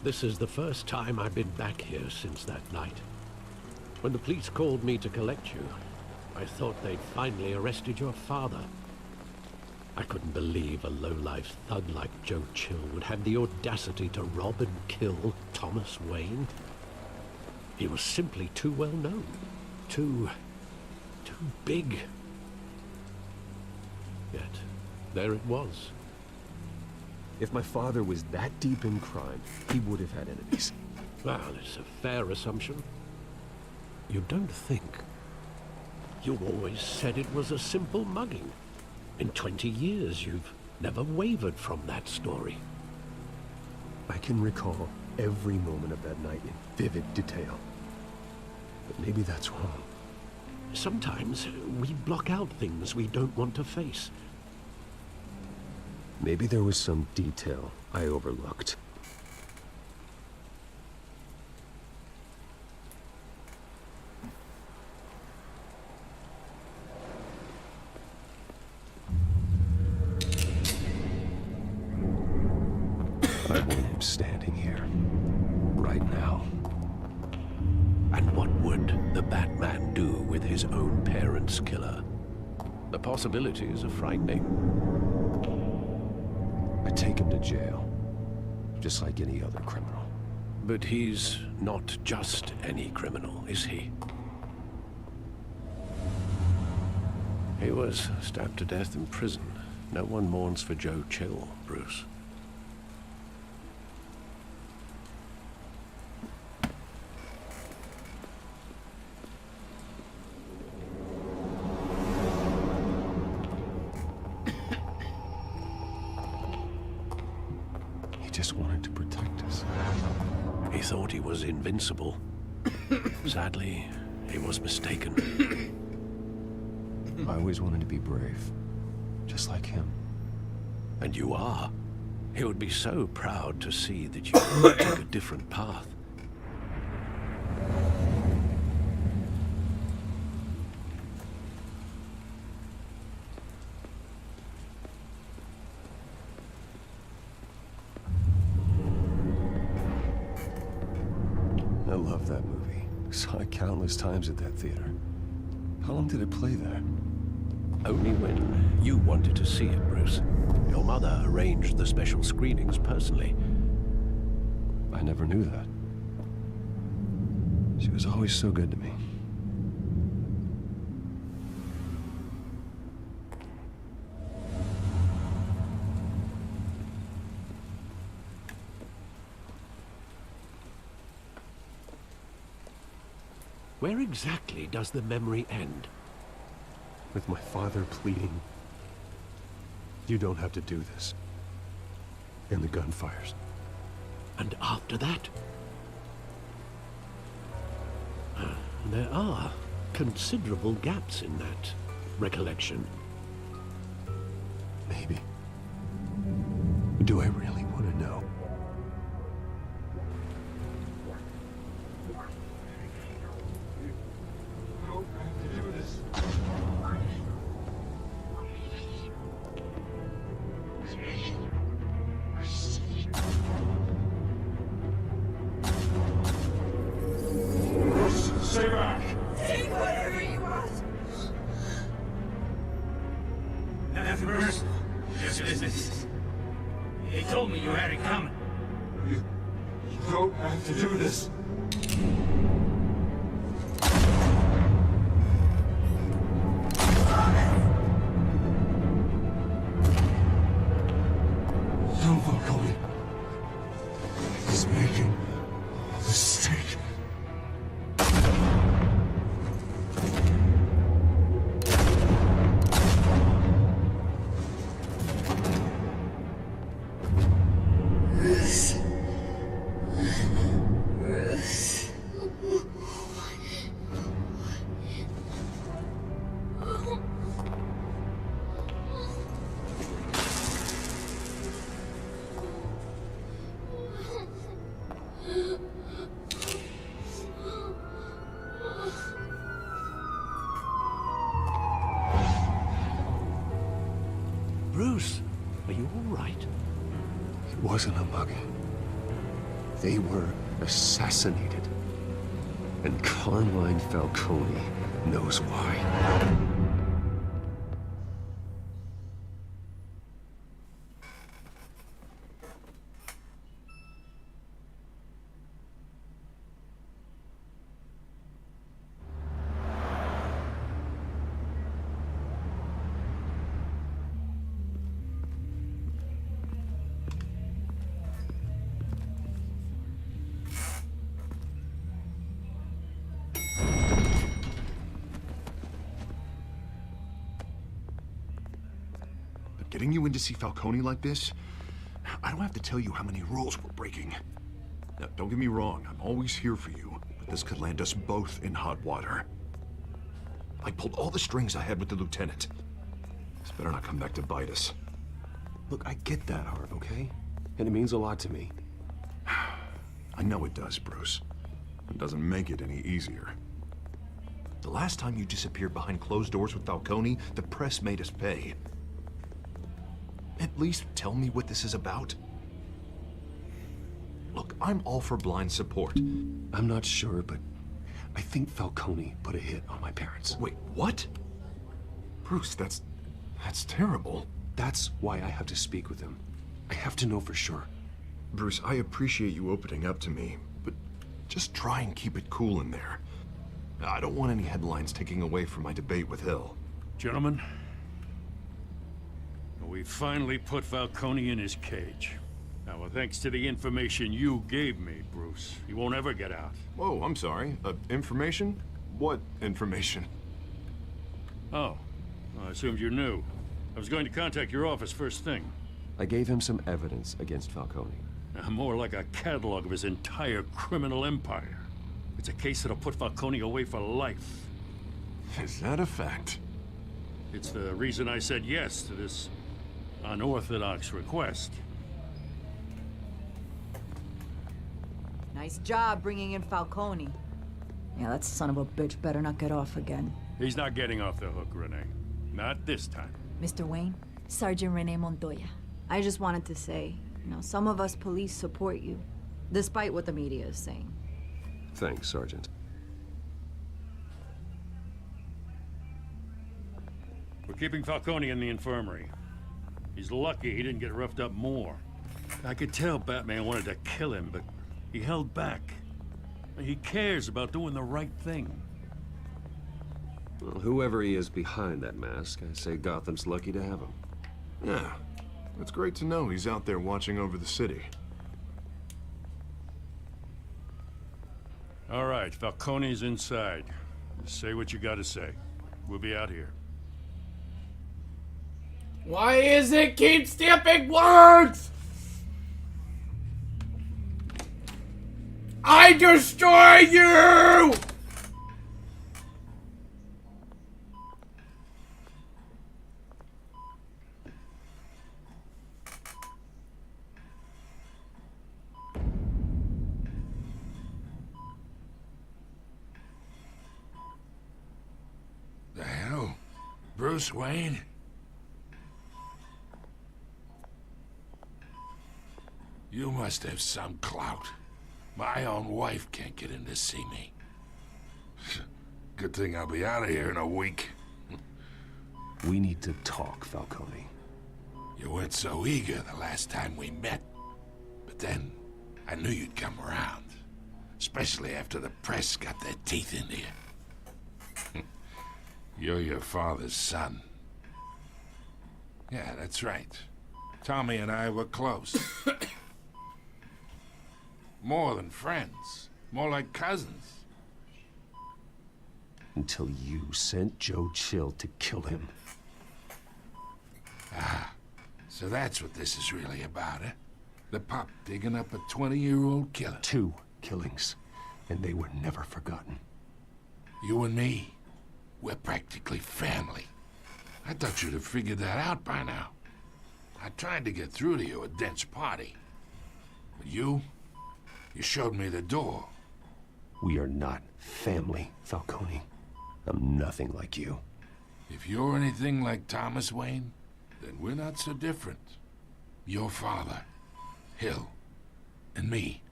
This is the first time I've been back here since that night. When the police called me to collect you, I thought they'd finally arrested your father. I couldn't believe a low-life thug like Joe Chill would have the audacity to rob and kill Thomas Wayne. He was simply too well known. Too big. Yet, there it was. If my father was that deep in crime, he would have had enemies. Well, it's a fair assumption. You don't think. You always said it was a simple mugging. In 20 years, you've never wavered from that story. I can recall every moment of that night in vivid detail. But maybe that's wrong. Sometimes we block out things we don't want to face. Maybe there was some detail I overlooked. I want him standing here, right now. And what would the Batman do with his own parents' killer? The possibilities are frightening. I take him to jail, just like any other criminal. But he's not just any criminal, is he? He was stabbed to death in prison. No one mourns for Joe Chill, Bruce. Just wanted to protect us. He thought he was invincible. Sadly, he was mistaken. I always wanted to be brave, just like him. And you are. He would be so proud to see that you took a different path. I love that movie. Saw it countless times at that theater. How long did it play there? Only when you wanted to see it, Bruce. Your mother arranged the special screenings personally. I never knew that. She was always so good to me. Where exactly does the memory end? With my father pleading, "You don't have to do this." And the gunfires. And after that? There are considerable gaps in that recollection. Maybe. Do I really want to know? Stay back! Take whatever you want. Nothing personal. Just business. He told me you had it coming. You don't have to do this. Tom Falcone is making a mistake. Bruce, are you all right? It wasn't a mug. They were assassinated. And Carmine Falcone knows why. Getting you in to see Falcone like this? I don't have to tell you how many rules we're breaking. Now, don't get me wrong, I'm always here for you, but this could land us both in hot water. I pulled all the strings I had with the lieutenant. This better not come back to bite us. Look, I get that, Harv, okay? And it means a lot to me. I know it does, Bruce. It doesn't make it any easier. The last time you disappeared behind closed doors with Falcone, the press made us pay. At least tell me what this is about. Look, I'm all for blind support. I'm not sure, but I think Falcone put a hit on my parents. Wait, what? Bruce, that's terrible. That's why I have to speak with him. I have to know for sure. Bruce, I appreciate you opening up to me, but just try and keep it cool in there. I don't want any headlines taking away from my debate with Hill. Gentlemen, we finally put Falcone in his cage. Now, thanks to the information you gave me, Bruce, he won't ever get out. Whoa, I'm sorry. Information? What information? Oh, well, I assumed you knew. I was going to contact your office first thing. I gave him some evidence against Falcone. More like a catalog of his entire criminal empire. It's a case that'll put Falcone away for life. Is that a fact? It's the reason I said yes to this unorthodox request. Nice job bringing in Falcone. Yeah, that son of a bitch better not get off again. He's not getting off the hook, Renee. Not this time. Mr. Wayne, Sergeant Renee Montoya. I just wanted to say, some of us police support you, despite what the media is saying. Thanks, Sergeant. We're keeping Falcone in the infirmary. He's lucky he didn't get roughed up more. I could tell Batman wanted to kill him, but he held back. He cares about doing the right thing. Well, whoever he is behind that mask, I say Gotham's lucky to have him. Yeah, it's great to know he's out there watching over the city. All right, Falcone's inside. Say what you gotta say. We'll be out here. Why is it keep skipping words? I destroy you! The hell? Bruce Wayne? You must have some clout. My own wife can't get in to see me. Good thing I'll be out of here in a week. We need to talk, Falcone. You weren't so eager the last time we met. But then, I knew you'd come around. Especially after the press got their teeth into you. You're your father's son. Yeah, that's right. Tommy and I were close. More than friends. More like cousins. Until you sent Joe Chill to kill him. Ah, so that's what this is really about, eh? The pup digging up a 20-year-old killer. 2 killings, and they were never forgotten. You and me, we're practically family. I thought you'd have figured that out by now. I tried to get through to you at Dent's party. But you showed me the door. We are not family, Falcone. I'm nothing like you. If you're anything like Thomas Wayne, then we're not so different. Your father, Hill, and me,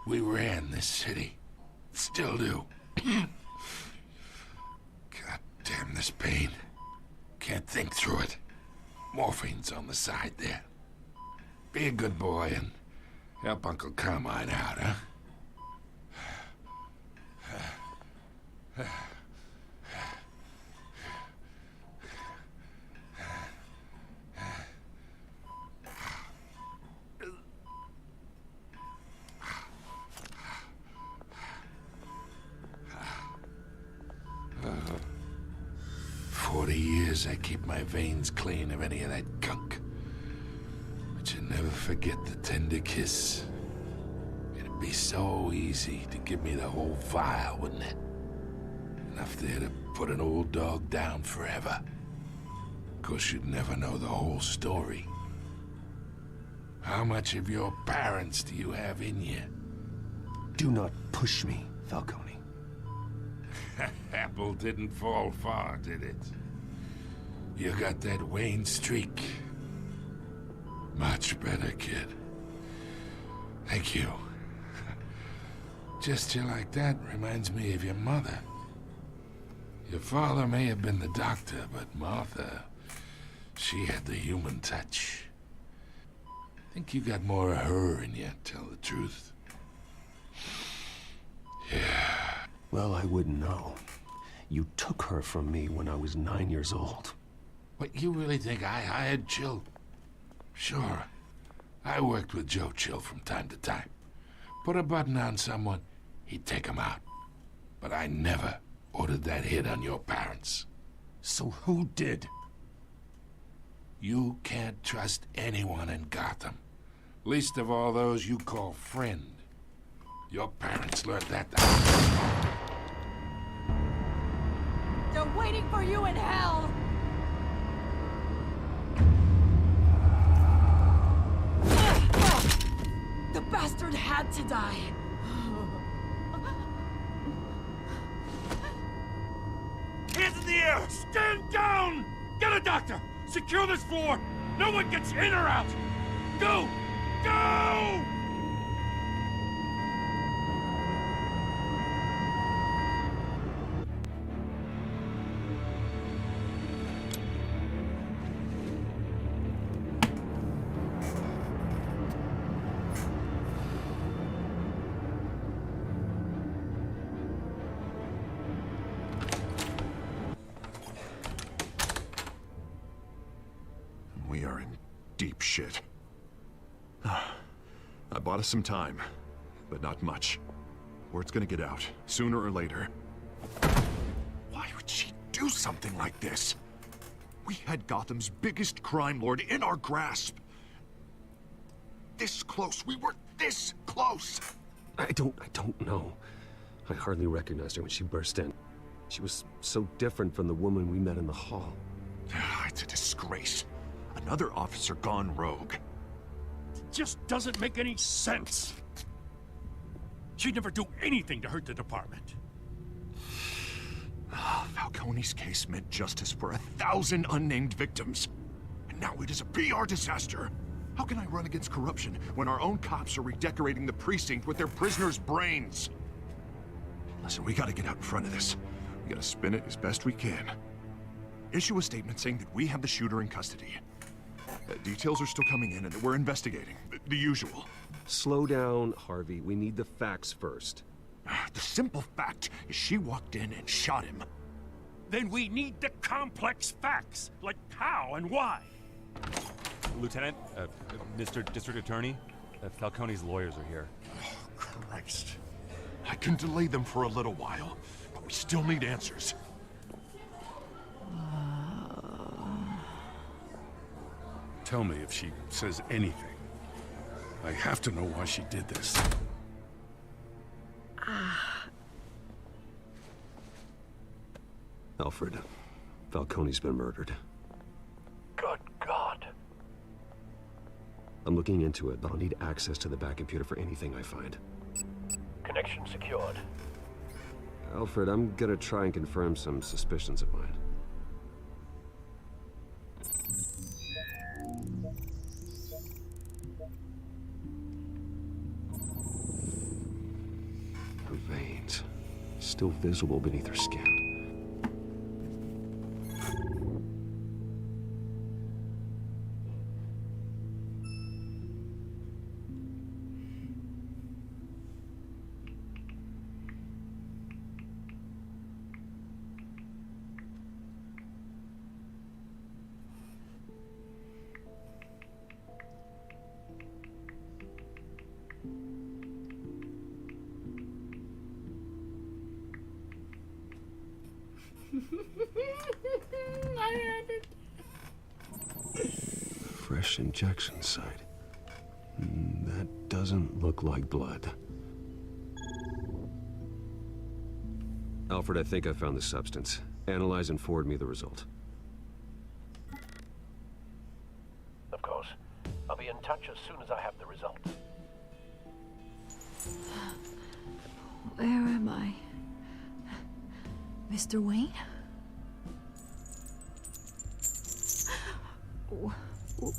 we ran this city. Still do. God damn this pain. Can't think through it. Morphine's on the side there. Be a good boy and help Uncle Carmine out, huh? I keep my veins clean of any of that gunk. But you never forget the tender kiss. It'd be so easy to give me the whole vial, wouldn't it? Enough there to put an old dog down forever. Of course, you'd never know the whole story. How much of your parents do you have in you? Do not push me, Falcone. Apple didn't fall far, did it? You got that Wayne streak. Much better, kid. Thank you. Gesture like that reminds me of your mother. Your father may have been the doctor, but Martha, she had the human touch. I think you got more of her in you, tell the truth. Yeah. Well, I wouldn't know. You took her from me when I was 9 years old. What, you really think I hired Chill? Sure. I worked with Joe Chill from time to time. Put a button on someone, he'd take him out. But I never ordered that hit on your parents. So who did? You can't trust anyone in Gotham. Least of all those you call friend. Your parents learned that the They're waiting for you in hell! The bastard had to die. Hands in the air! Stand down! Get a doctor! Secure this floor! No one gets in or out! Go! Go! deep shit. I bought us some time, but not much. Word's gonna get out, sooner or later. Why would she do something like this? We had Gotham's biggest crime lord in our grasp. This close. We were this close. I don't know. I hardly recognized her when she burst in. She was so different from the woman we met in the hall. It's a disgrace. Another officer gone rogue. It just doesn't make any sense. She'd never do anything to hurt the department. Falcone's case meant justice for 1,000 unnamed victims. And now it is a PR disaster. How can I run against corruption when our own cops are redecorating the precinct with their prisoners' brains? Listen, we gotta get out in front of this. We gotta spin it as best we can. Issue a statement saying that we have the shooter in custody. Details are still coming in and that we're investigating. The usual. Slow down, Harvey. We need the facts first. The simple fact is she walked in and shot him. Then we need the complex facts, like how and why. Lieutenant, Mr. District Attorney, Falcone's lawyers are here. Oh, Christ. I can delay them for a little while, but we still need answers. Tell me if she says anything. I have to know why she did this. Alfred, Falcone's been murdered. Good God. I'm looking into it, but I'll need access to the back computer for anything I find. Connection secured. Alfred, I'm gonna try and confirm some suspicions of mine. Her veins, still visible beneath her skin. Fresh injection site. That doesn't look like blood. Alfred, I think I found the substance. Analyze and forward me the result. Of course. I'll be in touch as soon as I have the result. Where am I? Mr. Wayne?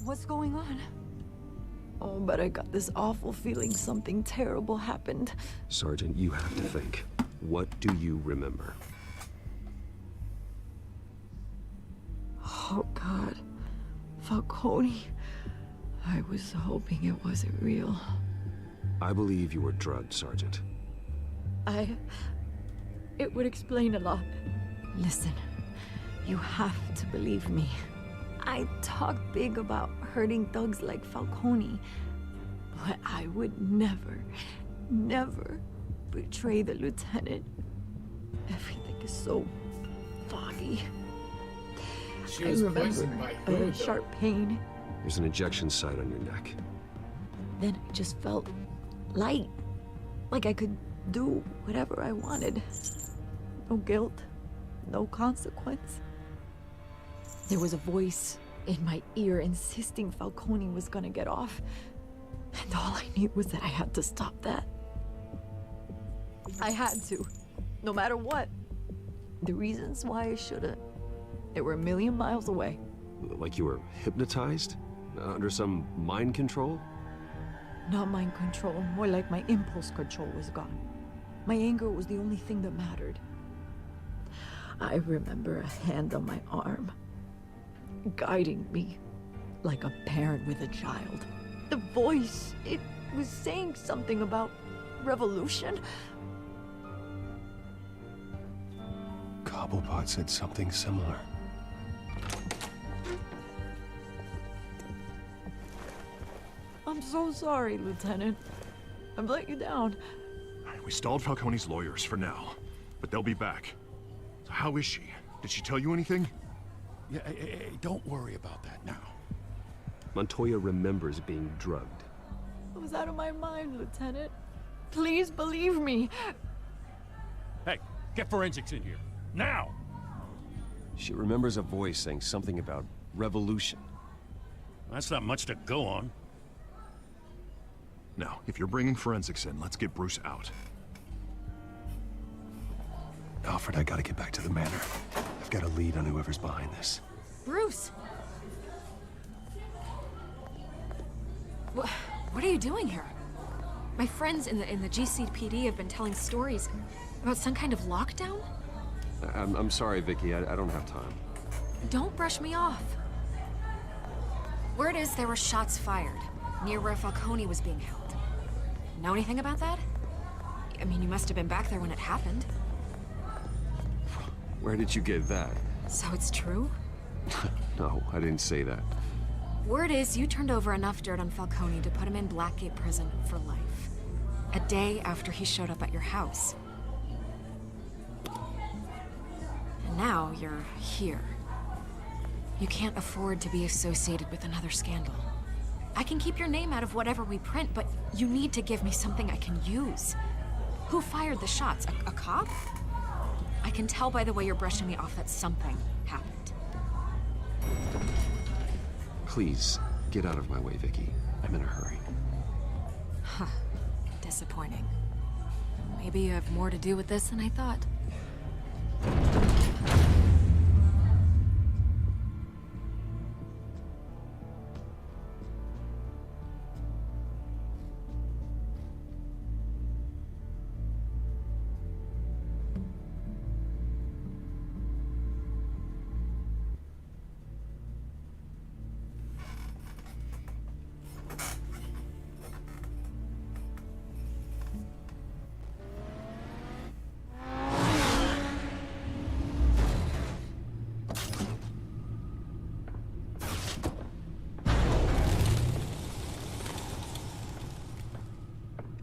What's going on? Oh, but I got this awful feeling something terrible happened. Sergeant, you have to think. What do you remember? Oh, God. Falcone. I was hoping it wasn't real. I believe you were drugged, Sergeant. It would explain a lot. Listen, you have to believe me. I talk big about hurting thugs like Falcone, but I would never, never betray the lieutenant. Everything is so foggy. She was poisoned by who, a sharp pain. There's an injection site on your neck. Then I just felt light, like I could do whatever I wanted. No guilt, no consequence. There was a voice in my ear insisting Falcone was gonna get off. And all I knew was that I had to stop that. I had to, no matter what. The reasons why I shouldn't, they were a million miles away. Like you were hypnotized? Under some mind control? Not mind control, more like my impulse control was gone. My anger was the only thing that mattered. I remember a hand on my arm, guiding me like a parent with a child. The voice, it was saying something about revolution. Cobblepot said something similar. so sorry, Lieutenant. I've let you down. We stalled Falcone's lawyers for now, but they'll be back. So how is she? Did she tell you anything? Yeah, hey, don't worry about that now. Montoya remembers being drugged. I was out of my mind, Lieutenant. Please believe me. Hey, get forensics in here. Now! She remembers a voice saying something about revolution. That's not much to go on. Now, if you're bringing forensics in, let's get Bruce out. Alfred, I gotta get back to the manor. I've got a lead on whoever's behind this. Bruce! What are you doing here? My friends in the GCPD have been telling stories about some kind of lockdown? I'm sorry, Vicky. I don't have time. Don't brush me off. Word is there were shots fired near where Falcone was being held. Know anything about that? I mean, you must have been back there when it happened. Where did you get that? So it's true? No, I didn't say that. Word is you turned over enough dirt on Falcone to put him in Blackgate Prison for life. A day after he showed up at your house. And now you're here. You can't afford to be associated with another scandal. I can keep your name out of whatever we print, but you need to give me something I can use. Who fired the shots? A cop? I can tell by the way you're brushing me off that something happened. Please, get out of my way, Vicky. I'm in a hurry. Huh. Disappointing. Maybe you have more to do with this than I thought.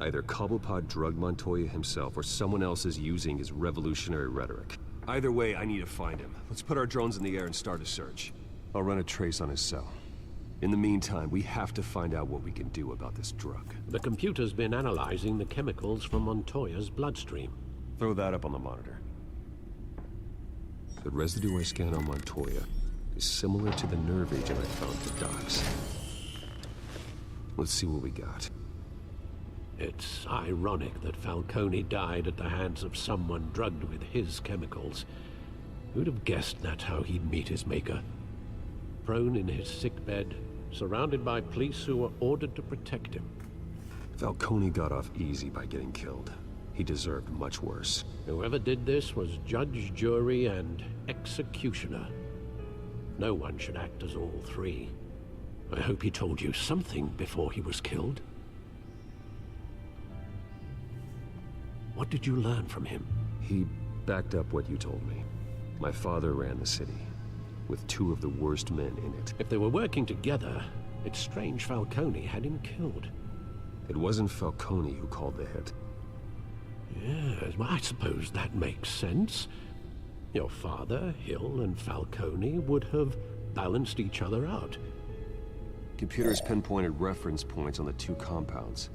Either Cobblepot drugged Montoya himself, or someone else is using his revolutionary rhetoric. Either way, I need to find him. Let's put our drones in the air and start a search. I'll run a trace on his cell. In the meantime, we have to find out what we can do about this drug. The computer's been analyzing the chemicals from Montoya's bloodstream. Throw that up on the monitor. The residue I scanned on Montoya is similar to the nerve agent I found at the docks. Let's see what we got. It's ironic that Falcone died at the hands of someone drugged with his chemicals. Who'd have guessed that's how he'd meet his maker? Prone in his sickbed, surrounded by police who were ordered to protect him. Falcone got off easy by getting killed. He deserved much worse. Whoever did this was judge, jury, and executioner. No one should act as all three. I hope he told you something before he was killed. What did you learn from him? He backed up what you told me. My father ran the city, with two of the worst men in it. If they were working together, it's strange Falcone had him killed. It wasn't Falcone who called the hit. Yes, well, I suppose that makes sense. Your father, Hill, and Falcone would have balanced each other out. Computers pinpointed reference points on the two compounds.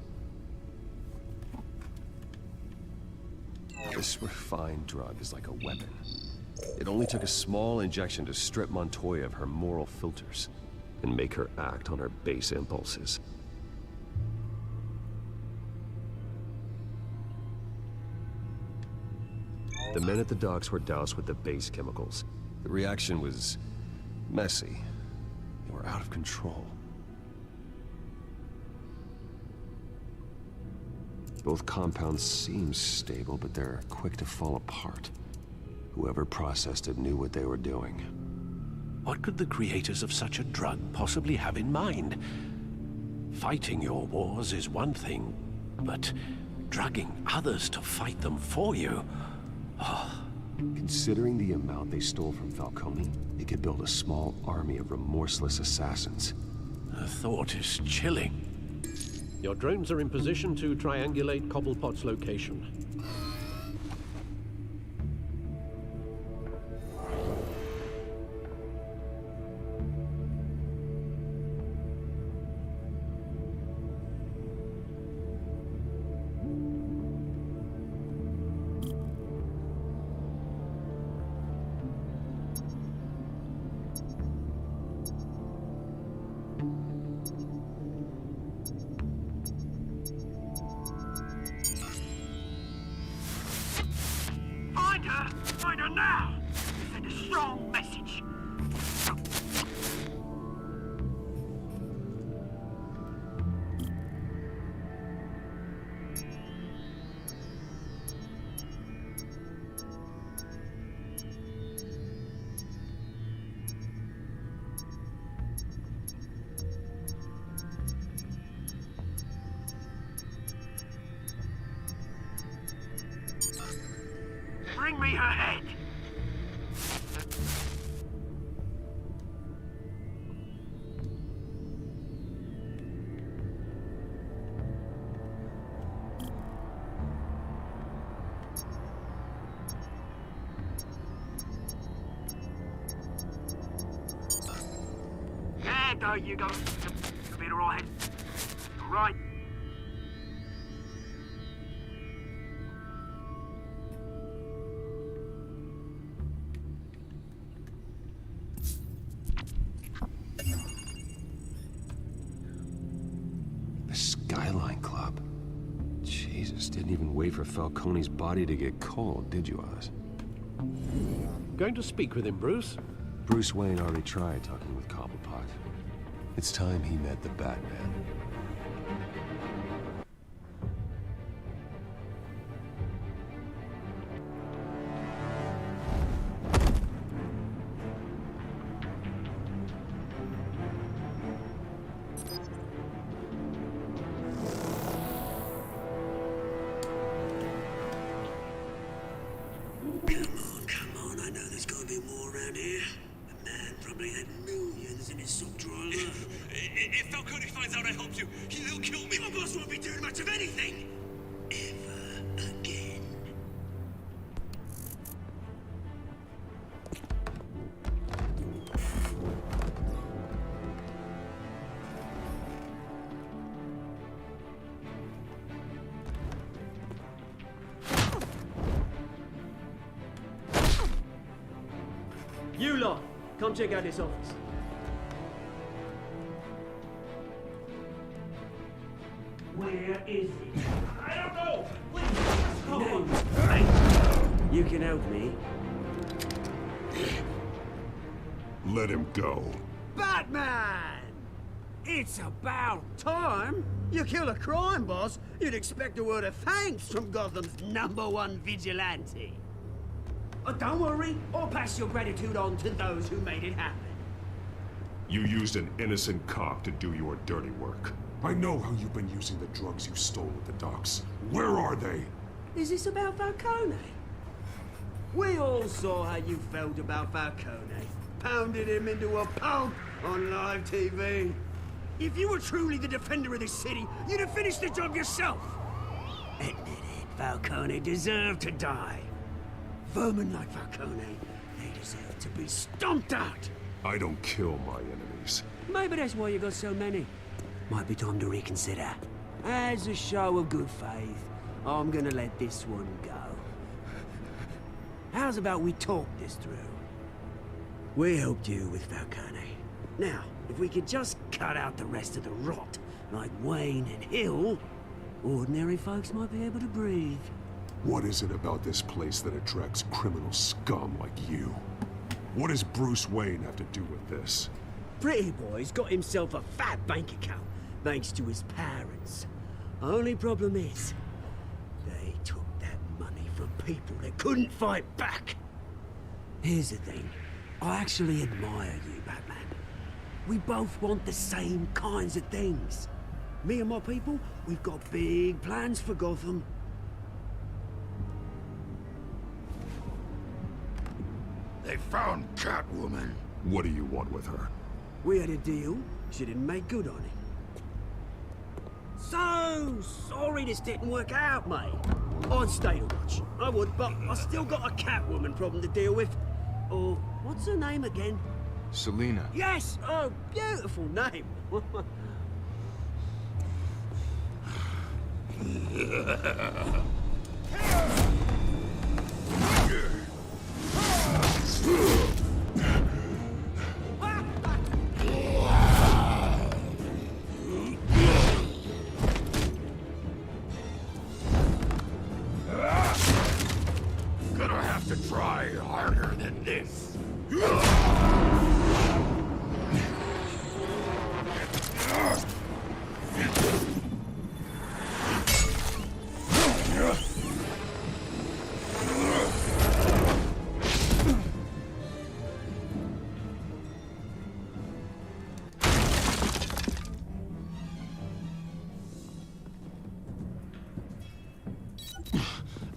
This refined drug is like a weapon. It only took a small injection to strip Montoya of her moral filters and make her act on her base impulses. The men at the docks were doused with the base chemicals. The reaction was messy. They were out of control. Both compounds seem stable, but they're quick to fall apart. Whoever processed it knew what they were doing. What could the creators of such a drug possibly have in mind? Fighting your wars is one thing, but drugging others to fight them for you? Oh. Considering the amount they stole from Falcone, they could build a small army of remorseless assassins. The thought is chilling. Your drones are in position to triangulate Cobblepot's location. Find her now! Send a strong message. Bring me her head! Yeah, there you go. Bit alright. Right. The Skyline Club. Jesus, didn't even wait for Falcone's body to get cold, did you, Oz? Going to speak with him, Bruce? Bruce Wayne already tried talking with Cobblepot. It's time he met the Batman. Come on, I know there's gotta be more around here. The man probably had millions in his sub drawer. If Falcone finds out I helped you, he'll kill me. Your boss won't be doing much of anything. Ever again. You lot, come check out this office. Where is it? I don't know! Hey, you can help me. Let him go. Batman! It's about time. You kill a crime boss, you'd expect a word of thanks from Gotham's #1 vigilante. Oh, don't worry, I'll pass your gratitude on to those who made it happen. You used an innocent cop to do your dirty work. I know how you've been using the drugs you stole at the docks. Where are they? Is this about Falcone? We all saw how you felt about Falcone. Pounded him into a pulp on live TV. If you were truly the defender of this city, you'd have finished the job yourself. Admit it, Falcone deserved to die. Vermin like Falcone, they deserve to be stomped out. I don't kill my enemies. Maybe that's why you got so many. Might be time to reconsider. As a show of good faith, I'm gonna let this one go. How's about we talk this through? We helped you with Falcone. Now, if we could just cut out the rest of the rot, like Wayne and Hill, ordinary folks might be able to breathe. What is it about this place that attracts criminal scum like you? What does Bruce Wayne have to do with this? Pretty Boy's got himself a fat bank account, thanks to his parents. Only problem is, they took that money from people that couldn't fight back. Here's the thing. I actually admire you, Batman. We both want the same kinds of things. Me and my people, we've got big plans for Gotham. They found Catwoman. What do you want with her? We had a deal. She didn't make good on it. So sorry this didn't work out, mate. I'd stay to watch. I would, but I still got a Catwoman problem to deal with. Oh, what's her name again? Selina. Yes! Oh, beautiful name. Gonna have to try harder than this.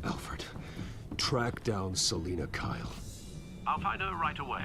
Alfred, track down Selina Kyle. I'll find her right away.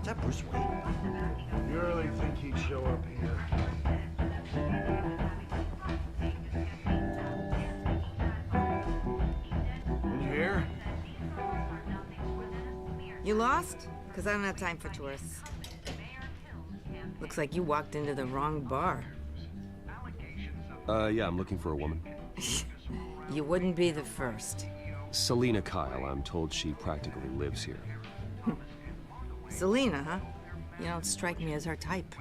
Is that Bruce Wayne? You really think he'd show up here? Did you hear? You lost? Because I don't have time for tourists. Looks like you walked into the wrong bar. Yeah, I'm looking for a woman. You wouldn't be the first. Selina Kyle, I'm told she practically lives here. Selina, huh? You don't strike me as her type.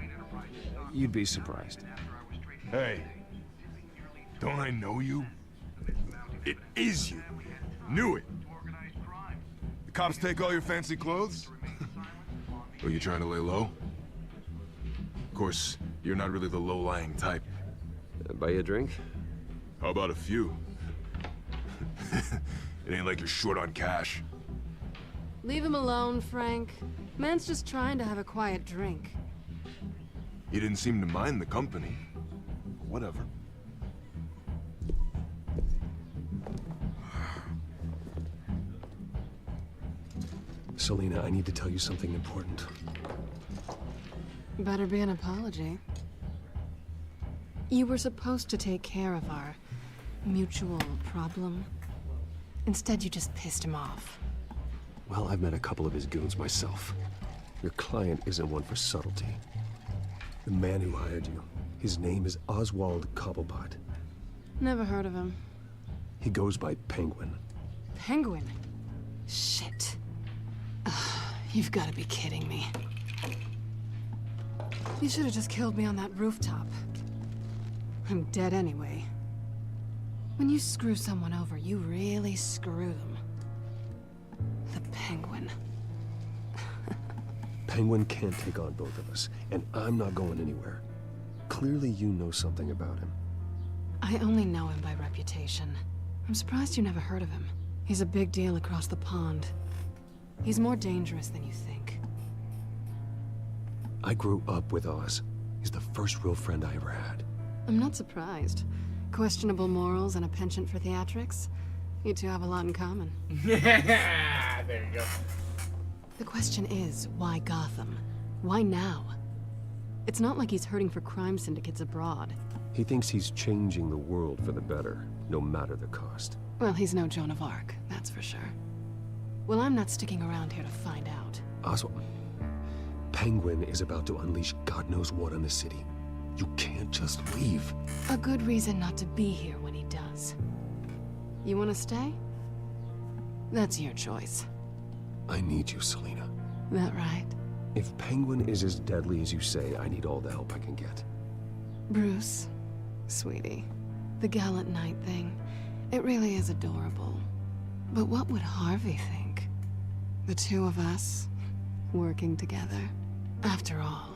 You'd be surprised. Hey, don't I know you? It is you. Knew it. The cops take all your fancy clothes? Are you trying to lay low? Of course, you're not really the low-lying type. Buy you a drink? How about a few? It ain't like you're short on cash. Leave him alone, Frank. Man's just trying to have a quiet drink. He didn't seem to mind the company. Whatever. Selina, I need to tell you something important. Better be an apology. You were supposed to take care of our mutual problem. Instead, you just pissed him off. Well, I've met a couple of his goons myself. Your client isn't one for subtlety. The man who hired you, his name is Oswald Cobblepot. Never heard of him. He goes by Penguin. Penguin? Shit. You've got to be kidding me. You should have just killed me on that rooftop. I'm dead anyway. When you screw someone over, you really screw them. The Penguin. Penguin can't take on both of us, and I'm not going anywhere. Clearly you know something about him. I only know him by reputation. I'm surprised you never heard of him. He's a big deal across the pond. He's more dangerous than you think. I grew up with Oz. He's the first real friend I ever had. I'm not surprised. Questionable morals and a penchant for theatrics. You two have a lot in common. There you go. The question is, why Gotham? Why now? It's not like he's hurting for crime syndicates abroad. He thinks he's changing the world for the better, no matter the cost. Well, he's no Joan of Arc, that's for sure. Well, I'm not sticking around here to find out. Oswald, Penguin is about to unleash God knows what on the city. You can't just leave. A good reason not to be here when he does. You want to stay? That's your choice. I need you, Selina. That right? If Penguin is as deadly as you say, I need all the help I can get. Bruce, sweetie, the gallant knight thing, it really is adorable. But what would Harvey think? The two of us, working together. After all,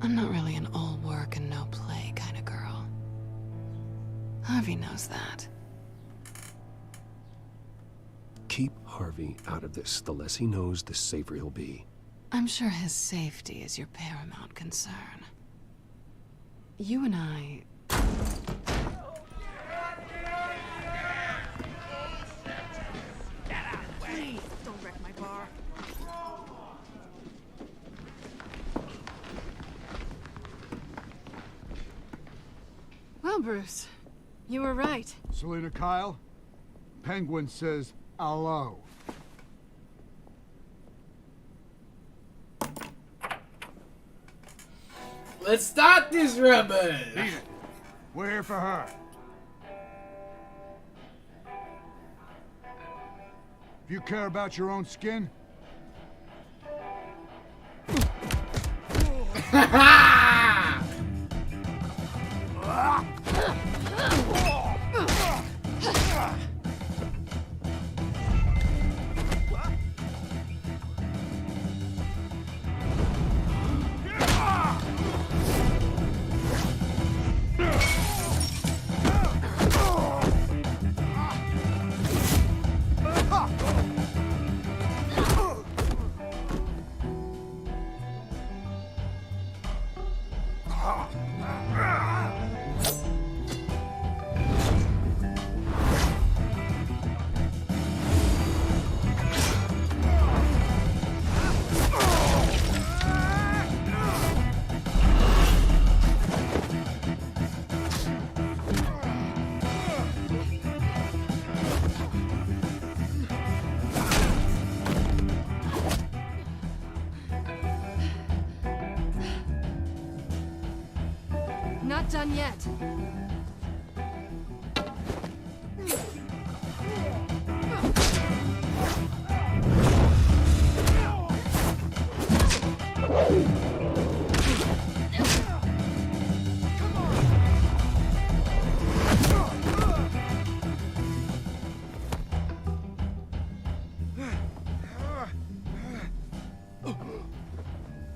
I'm not really an all work and no play kind of girl. Harvey knows that. Keep Harvey out of this. The less he knows, the safer he'll be. I'm sure his safety is your paramount concern. You and I... Please, don't wreck my bar. Well, Bruce, you were right. Selina Kyle, Penguin says hello. Let's start this rubber. Beat it. We're here for her. If you care about your own skin, Not done yet.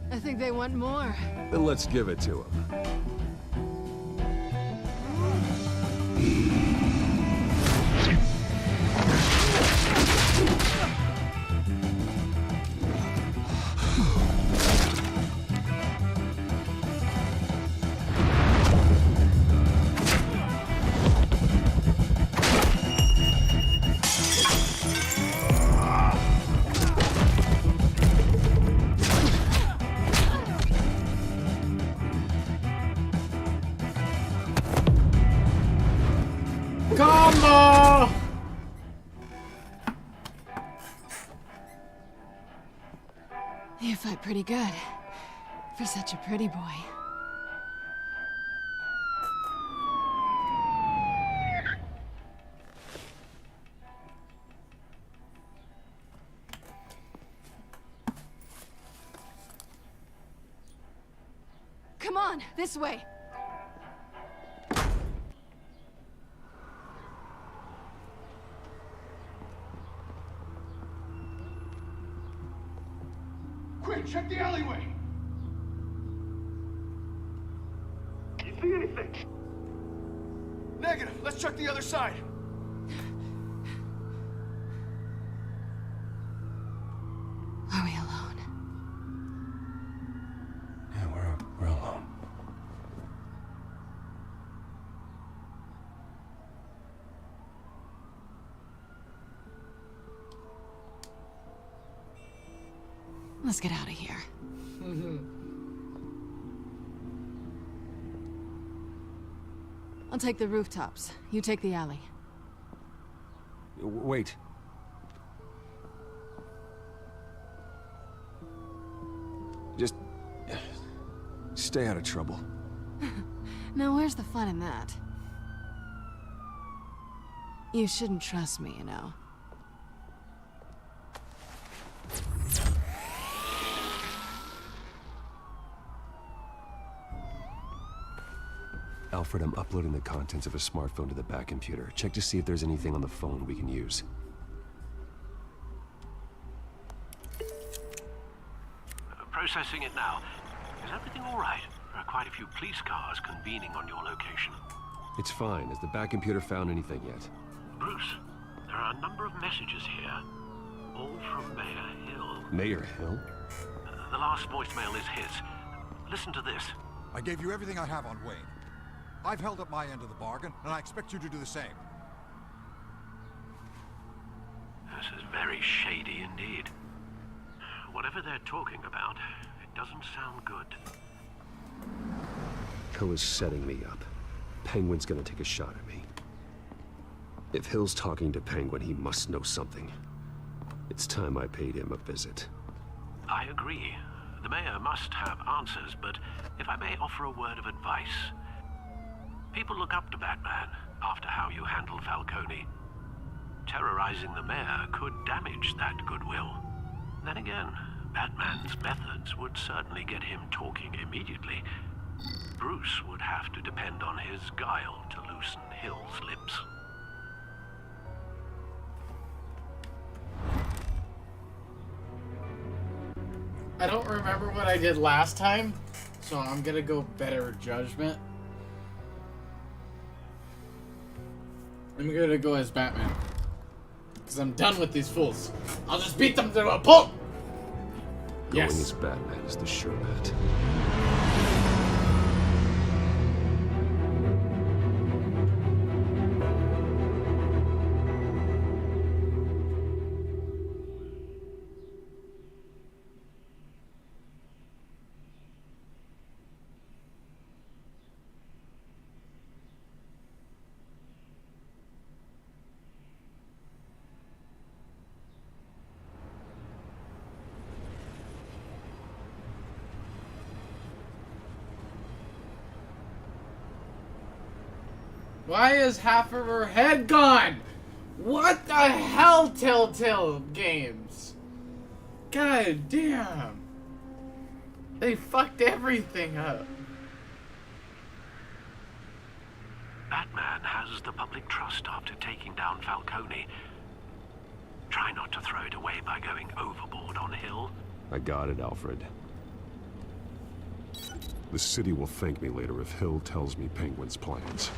I think they want more. Then let's give it to him. Combo! You fight pretty good. For such a pretty boy. Come on, this way. quick, check the alleyway. You see anything? Negative. Let's check the other side. Are we alone? Yeah, we're alone. Let's get out of here. I'll take the rooftops. You take the alley. Wait. Stay out of trouble. Now where's the fun in that? You shouldn't trust me, you know. Alfred, I'm uploading the contents of a smartphone to the back computer. Check to see if there's anything on the phone we can use. Processing it now. Is everything all right? There are quite a few police cars convening on your location. It's fine. Has the back computer found anything yet? Bruce, there are a number of messages here. All from Mayor Hill. Mayor Hill? The last voicemail is his. Listen to this. I gave you everything I have on Wayne. I've held up my end of the bargain, and I expect you to do the same. This is very shady indeed. Whatever they're talking about, it doesn't sound good. Hill is setting me up. Penguin's gonna take a shot at me. If Hill's talking to Penguin, he must know something. It's time I paid him a visit. I agree. The mayor must have answers, but if I may offer a word of advice. People look up to Batman after how you handled Falcone. Terrorizing the mayor could damage that goodwill. Then again, Batman's methods would certainly get him talking immediately. Bruce would have to depend on his guile to loosen Hill's lips. I don't remember what I did last time, so I'm gonna go better judgment. I'm gonna go as Batman. Because I'm done with these fools. I'll just beat them to a pulp! Going Yes. as Batman is the sure bet. Why is half of her head gone? What the hell, Telltale Games? God damn. They fucked everything up. Batman has the public trust after taking down Falcone. Try not to throw it away by going overboard on Hill. I got it, Alfred. The city will thank me later if Hill tells me Penguin's plans.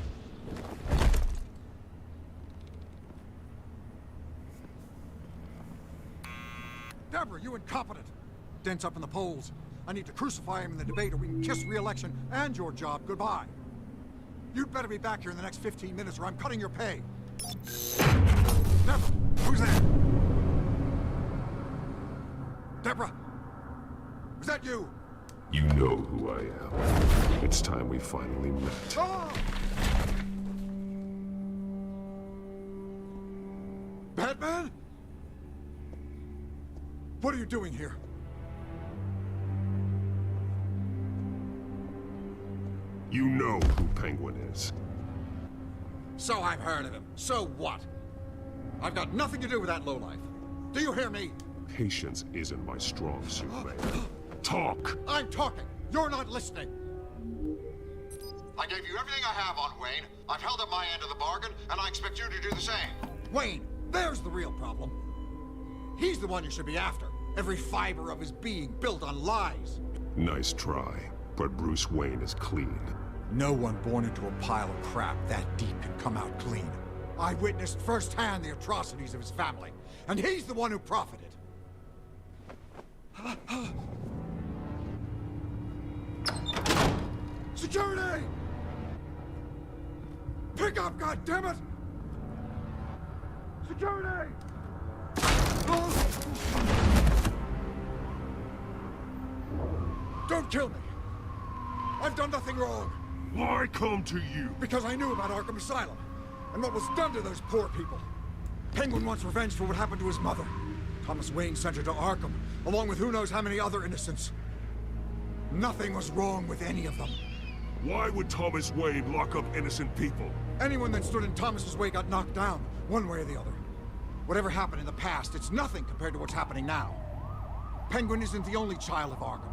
Deborah, you incompetent! Dent's up in the polls. I need to crucify him in the debate or we can kiss re-election and your job goodbye. You'd better be back here in the next 15 minutes or I'm cutting your pay. Deborah, who's there? Deborah! Was that you? You know who I am. It's time we finally met. Ah! Batman? What are you doing here? You know who Penguin is. So I've heard of him. So what? I've got nothing to do with that lowlife. Do you hear me? Patience isn't my strong suit, Mayor. Talk! I'm talking. You're not listening. I gave you everything I have on Wayne. I've held up my end of the bargain, and I expect you to do the same. Wayne, there's the real problem. He's the one you should be after. Every fiber of his being built on lies. Nice try, but Bruce Wayne is clean. No one born into a pile of crap that deep can come out clean. I witnessed firsthand the atrocities of his family, and he's the one who profited. Security! Pick up, goddammit! Security! Don't kill me! I've done nothing wrong! Why come to you? Because I knew about Arkham Asylum, and what was done to those poor people. Penguin wants revenge for what happened to his mother. Thomas Wayne sent her to Arkham, along with who knows how many other innocents. Nothing was wrong with any of them. Why would Thomas Wayne lock up innocent people? Anyone that stood in Thomas's way got knocked down, one way or the other. Whatever happened in the past, it's nothing compared to what's happening now. Penguin isn't the only child of Arkham.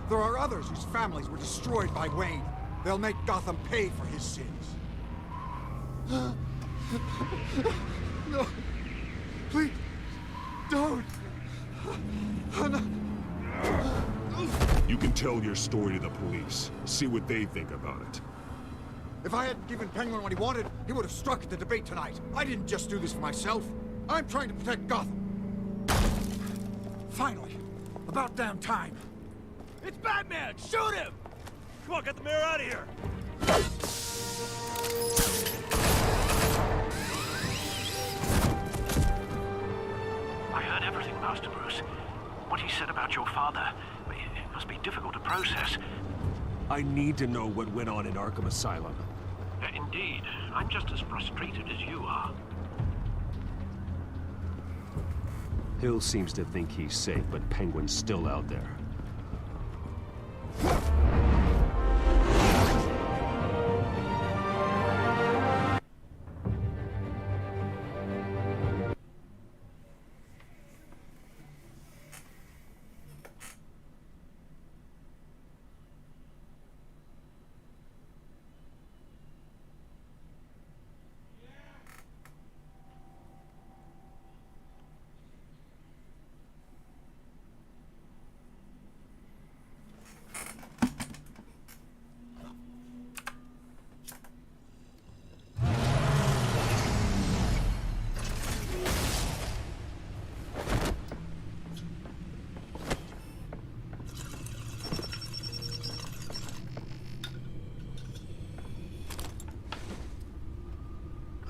There are others whose families were destroyed by Wayne. They'll make Gotham pay for his sins. No. Please. Don't. No. You can tell your story to the police. See what they think about it. If I hadn't given Penguin what he wanted, he would have struck at the debate tonight. I didn't just do this for myself. I'm trying to protect Gotham. Finally. About damn time. It's Batman! Shoot him! Come on, get the mayor out of here! I heard everything, Master Bruce. What he said about your father, it must be difficult to process. I need to know what went on in Arkham Asylum. Indeed. I'm just as frustrated as you are. Hill seems to think he's safe, but Penguin's still out there.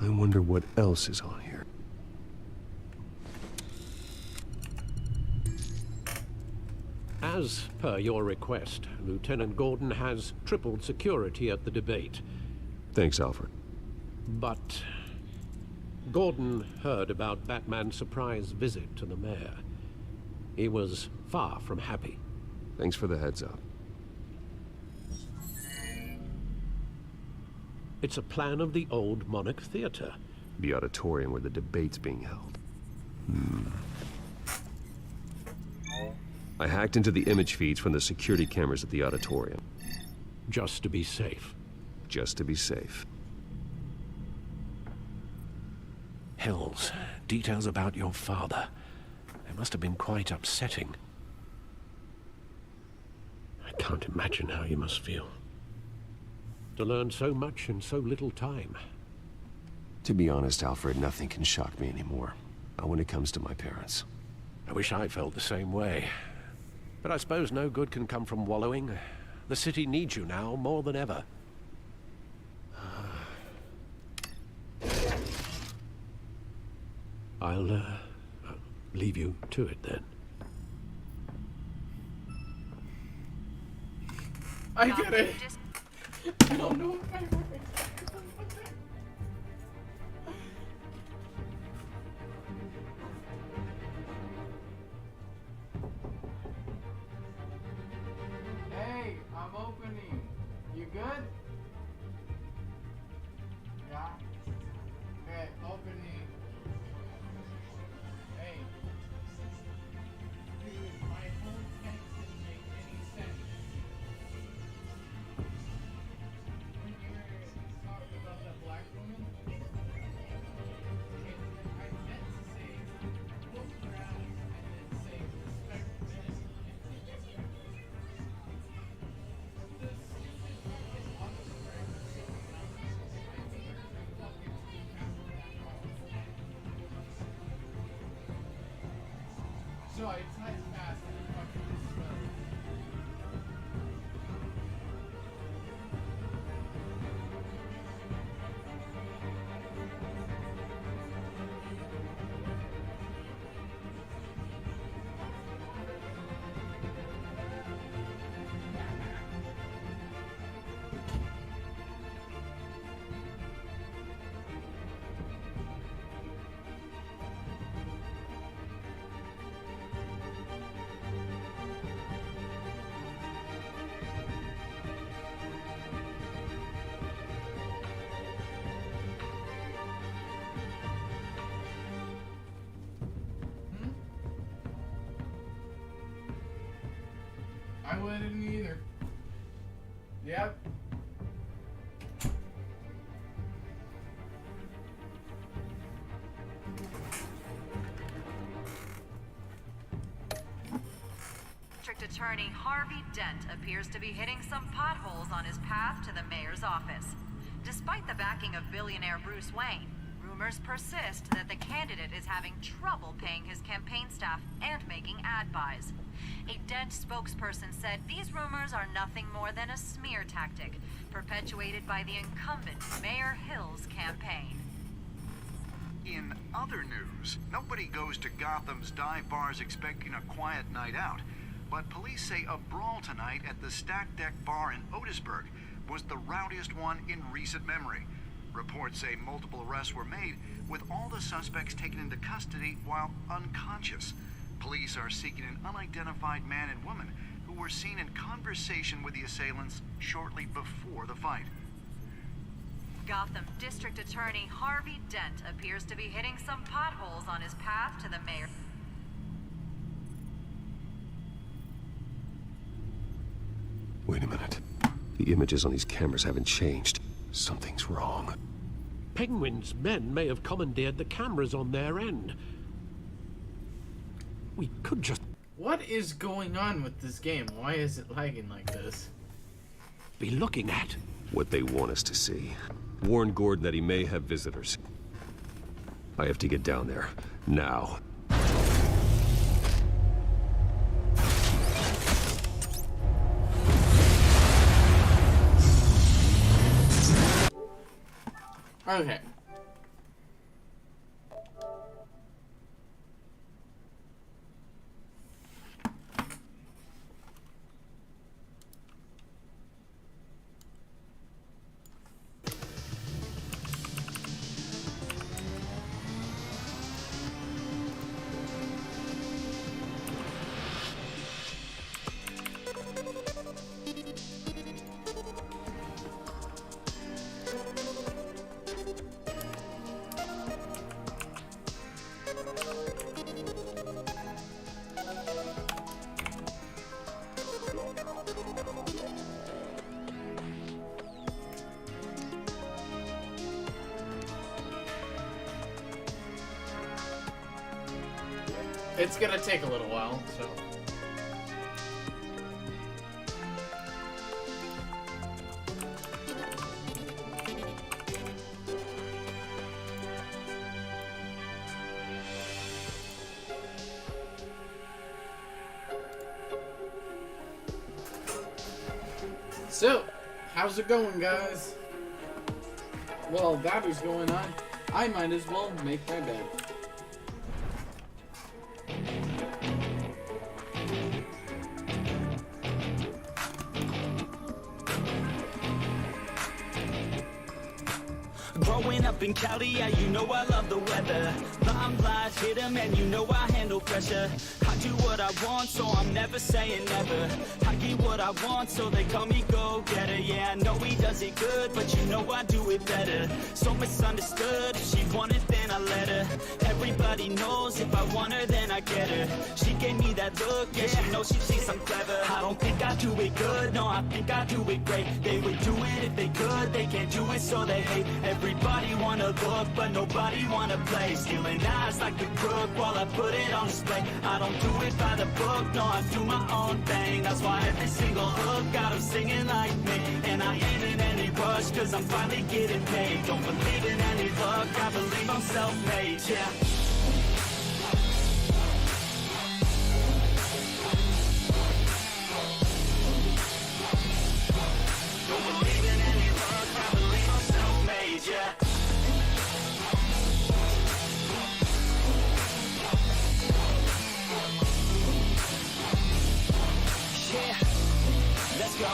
I wonder what else is on here. As per your request, Lieutenant Gordon has tripled security at the debate. Thanks, Alfred. But Gordon heard about Batman's surprise visit to the mayor. He was far from happy. Thanks for the heads up. It's a plan of the old Monarch Theater. The auditorium where the debate's being held. I hacked into the image feeds from the security cameras at the auditorium. Just to be safe. Just to be safe. Hills, details about your father. They must have been quite upsetting. I can't imagine how you must feel. To learn so much in so little time. To be honest, Alfred, nothing can shock me anymore. Not when it comes to my parents. I wish I felt the same way. But I suppose no good can come from wallowing. The city needs you now more than ever. I'll leave you to it then. I get it. I don't know if I Hey, I'm opening. You good? Yeah? Okay, opening. Hey. Dude, my whole text didn't make any sense. When you were talking about that black woman, I meant to say, look around and then say, respect men. So I typed fast and fucking misspelled. I wouldn't either. Yep. District Attorney Harvey Dent appears to be hitting some potholes on his path to the mayor's office. Despite the backing of billionaire Bruce Wayne, rumors persist that the candidate is having trouble paying his campaign staff and making ad buys. A Dent spokesperson said these rumors are nothing more than a smear tactic perpetuated by the incumbent Mayor Hill's campaign. In other news, nobody goes to Gotham's dive bars expecting a quiet night out, but police say a brawl tonight at the Stack Deck Bar in Otisburg was the rowdiest one in recent memory. Reports say multiple arrests were made, with all the suspects taken into custody while unconscious. Police are seeking an unidentified man and woman who were seen in conversation with the assailants shortly before the fight. Gotham District Attorney Harvey Dent appears to be hitting some potholes on his path to the mayor. Wait a minute. The images on these cameras haven't changed. Something's wrong. Penguin's men may have commandeered the cameras on their end. We could just... What is going on with this game? Why is it lagging like this? Be looking at what they want us to see. Warn Gordon that he may have visitors. I have to get down there. Now. Okay. It's gonna take a little while, so. So, how's it going, guys? While that is going on, I might as well make my bed. Growing up in Cali, yeah, you know I love the weather. Limelight hit 'em and you know I handle pressure. I do what I want, so I'm never saying never. I get what I want, so they call me go-getter. Yeah, I know he does it good, but you know I do it better. So misunderstood, if she wanted, then I let her. Everybody knows if I want her, then I get her. She gave me that look, yeah, she knows she thinks I'm clever. I don't think I do it good, no, I think I do it great. They would do it if they could, they can't do it, so they hate. Everybody wanna look, but nobody wanna play. Stealing eyes like the crook while I put it on display. I don't do it by the book, no, I do my own thing. That's why every single hook got them singing like me. And I ain't in any rush, cause I'm finally getting paid. Don't believe in any luck, I believe I'm self-made, yeah. Don't believe in any luck, I believe I'm self-made, yeah. Let's go.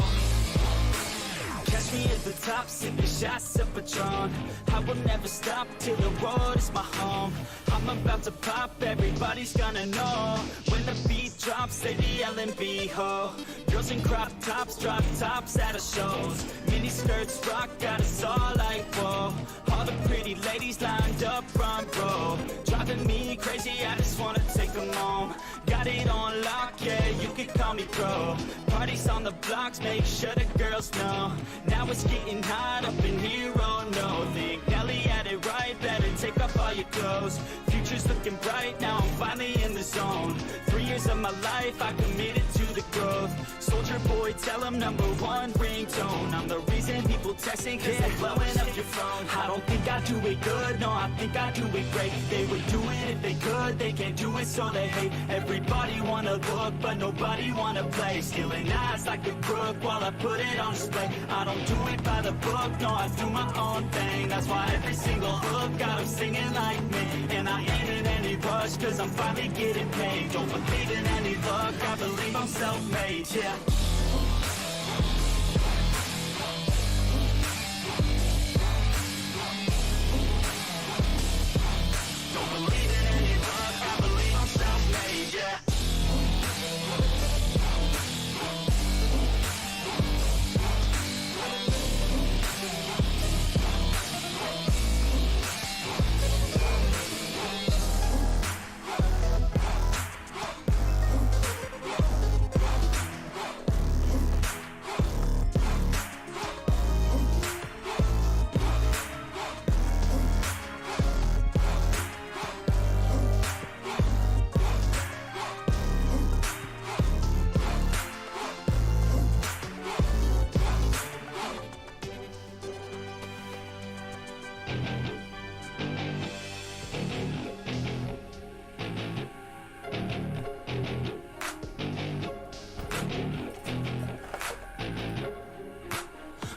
Catch me at the top, sipping shots of Patron. I will never stop till the road is my home. I'm about to pop, everybody's gonna know. When the beat drops, they be L&B, ho. Girls in crop tops, drop tops at our shows. Mini skirts rock, got us all like, whoa. All the pretty ladies lined up front row. Driving me crazy, I just wanna take them home. Got it on my lock, yeah, you can call me pro. Parties on the blocks, make sure the girls know. Now it's getting hot up in here, oh no. Think Nelly had it right, better take off all your clothes. Future's looking bright, now I'm finally in the zone. 3 years of my life, I committed to the growth. Soldier boy, tell him #1 ringtone. I'm the reason people texting, cause they're blowing up your phone. I don't think I do it good, no, I think I do it great. They would do it if they could, they can't do it, so they hate. Everybody wanna look, but nobody wanna play. Stealing eyes like a crook while I put it on display. I don't do it by the book, no, I do my own thing. That's why every single hook got them singing like me. And I ain't in any rush, cause I'm finally getting paid. Don't believe in any luck, I believe I'm self-made, yeah. Don't believe in any luck, I believe I'm self-made, yeah.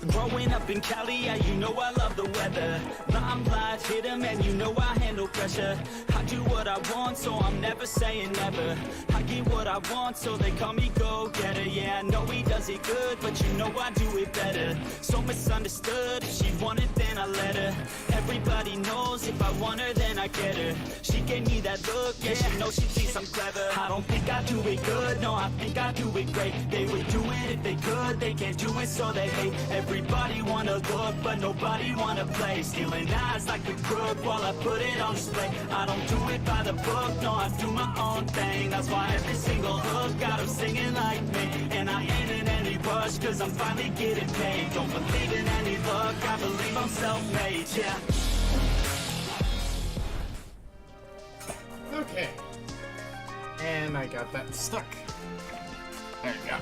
Growing up in Cali, yeah, you know I love the weather. Limelight hit 'em and you know I handle pressure. I do what I want, so I'm never saying never. I get what I want, so they call me go-getter. Yeah, I know he does it good, but you know I do it better. So misunderstood, if she wanted, then I let her. Everybody knows if I want her, then I get her. She gave me that look, yeah, she knows she thinks I'm clever. I don't think I do it good, no, I think I do it great. They would do it if they could, they can't do it, so they hate. Everybody wanna look, but nobody wanna play. Stealing eyes like a crook while I put it on display. I don't do it by the book, no, I do my own thing. That's why every single hook got them singing like me. And I ain't in any rush, cause I'm finally getting paid. Don't believe in any luck, I believe I'm self-made, yeah. Okay. And I got that stuck. There you go.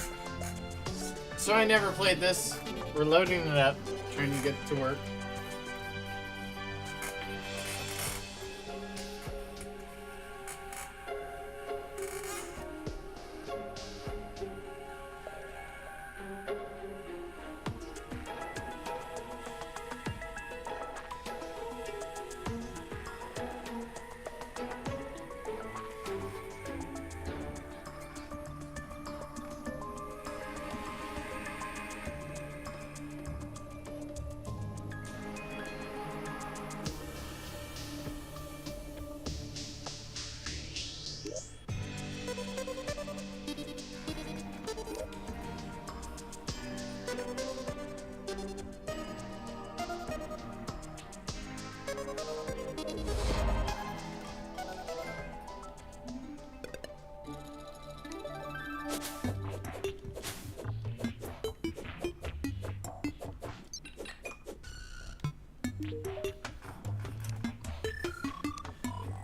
So I never played this. We're loading it up, trying to get it to work.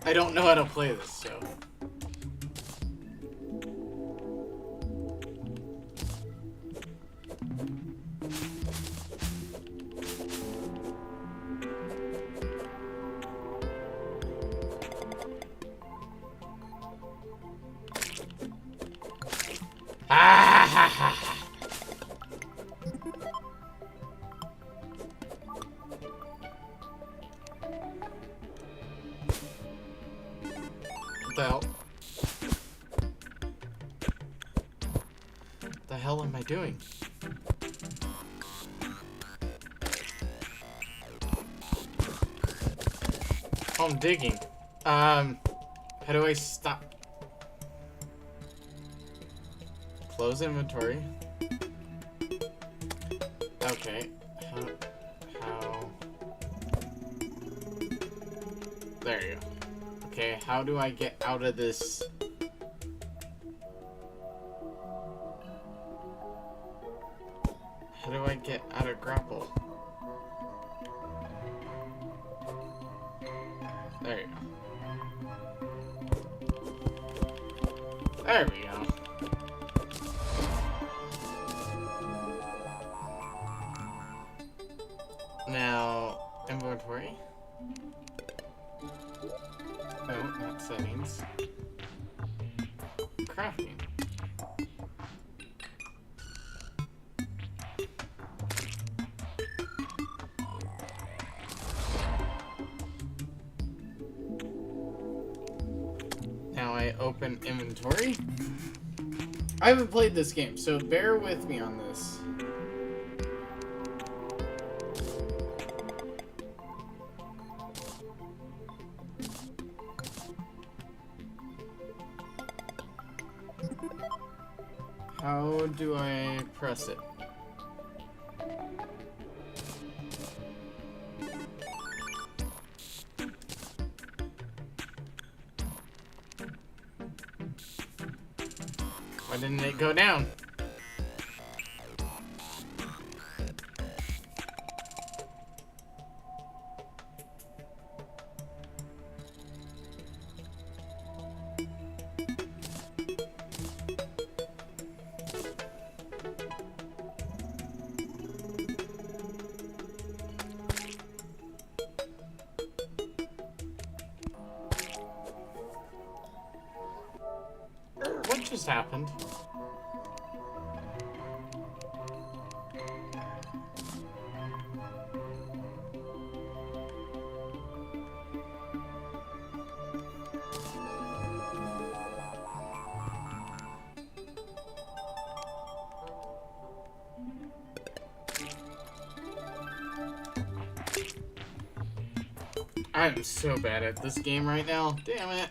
I don't know how to play this, so. Ah ha ha ha. What the hell? What the hell am I doing? Oh, I'm digging. How do I stop? Close inventory. Okay. How? There you go. Okay, how do I get out of this? There we go. Now, inventory. Oh, not settings. Crafting. Now I open inventory. I haven't played this game, so bear with me on this. How do I press it? Why didn't it go down? What just happened? I'm so bad at this game right now. Damn it.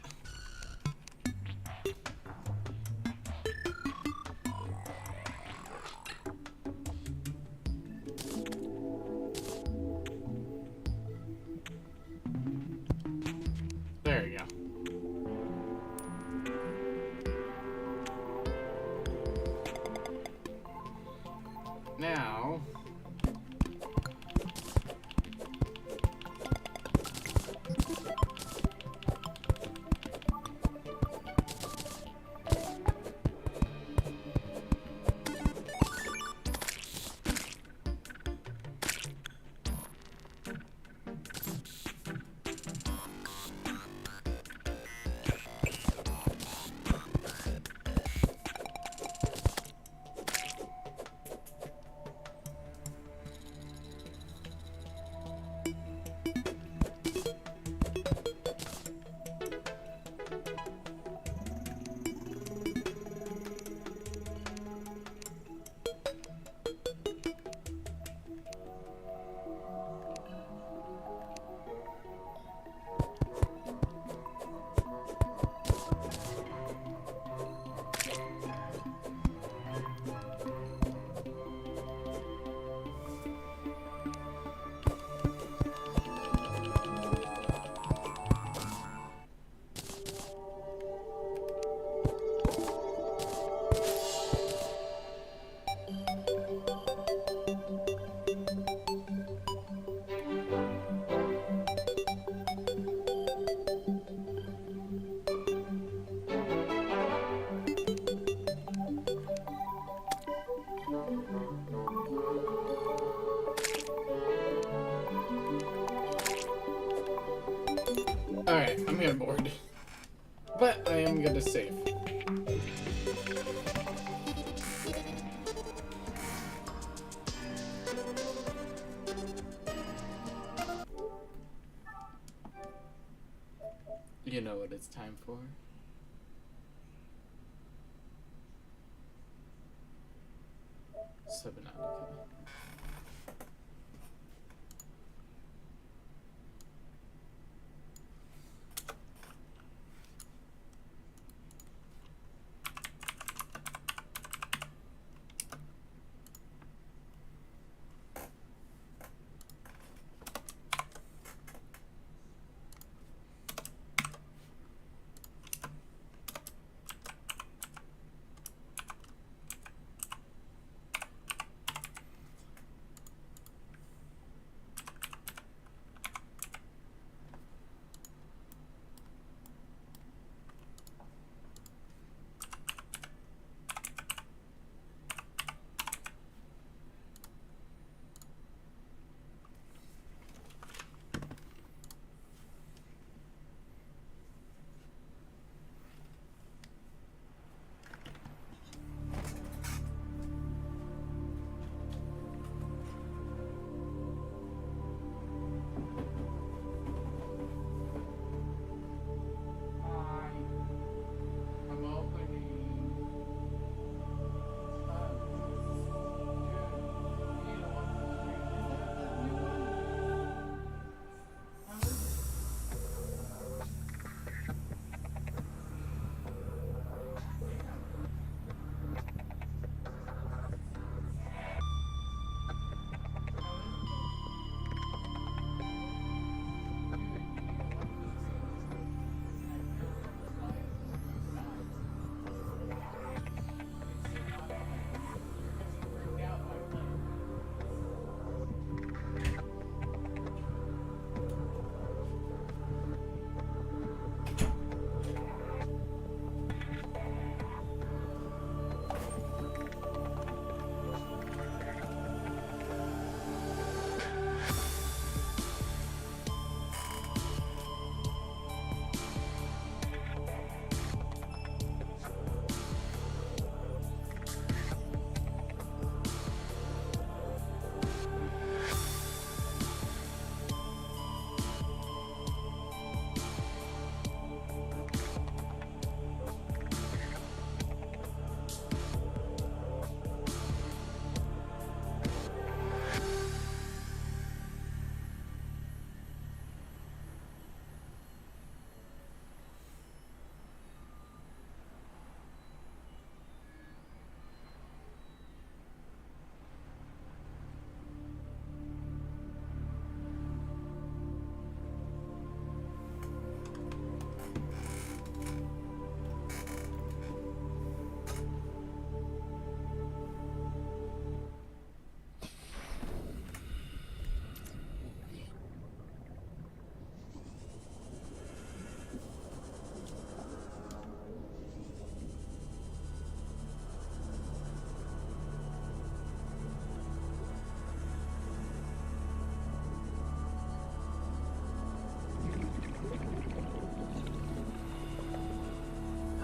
There you go. Now... Alright, I'm getting bored. But I am gonna save. You know what it's time for. Subnautica.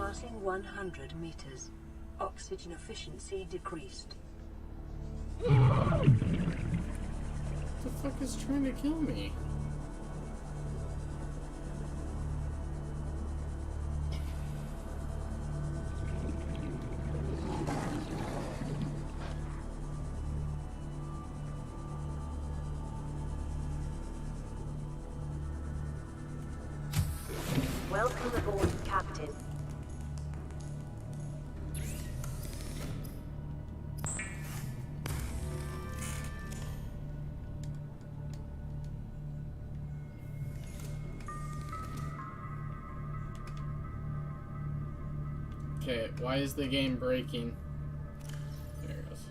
Passing 100 meters. Oxygen efficiency decreased. What the fuck is trying to kill me? Welcome aboard, Captain. Okay, why is the game breaking? There it goes.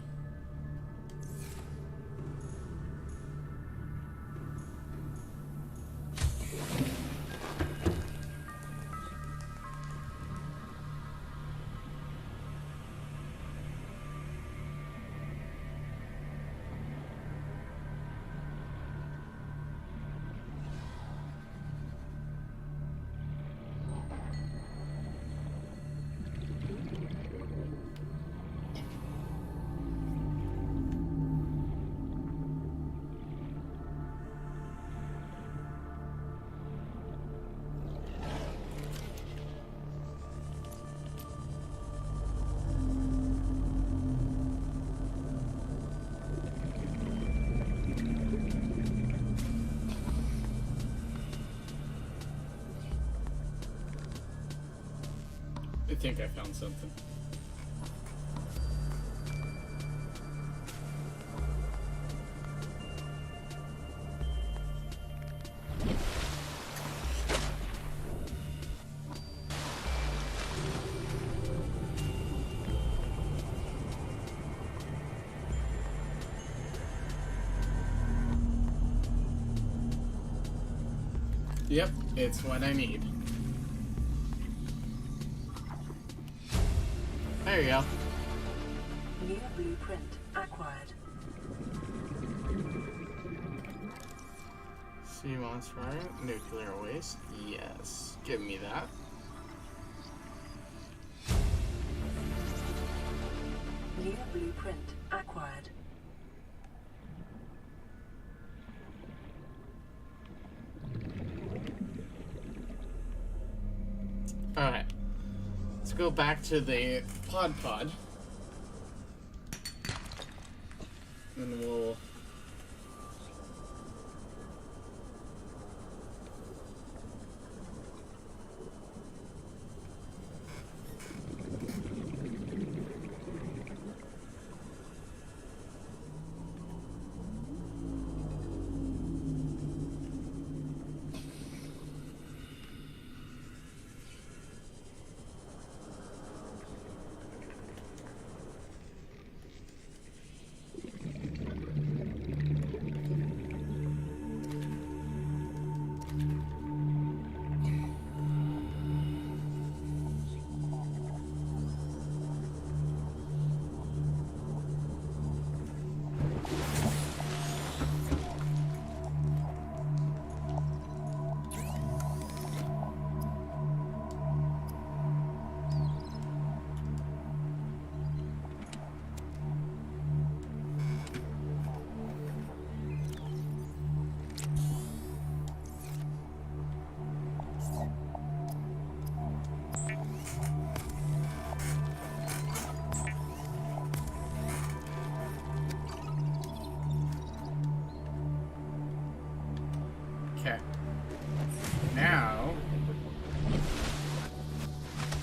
I think I found something. Yep, it's what I need. There you go. New blueprint acquired. Sea monster, nuclear waste. Yes, give me that. New blueprint acquired. Alright. Let's go back to the pod. And we'll... Okay. Now,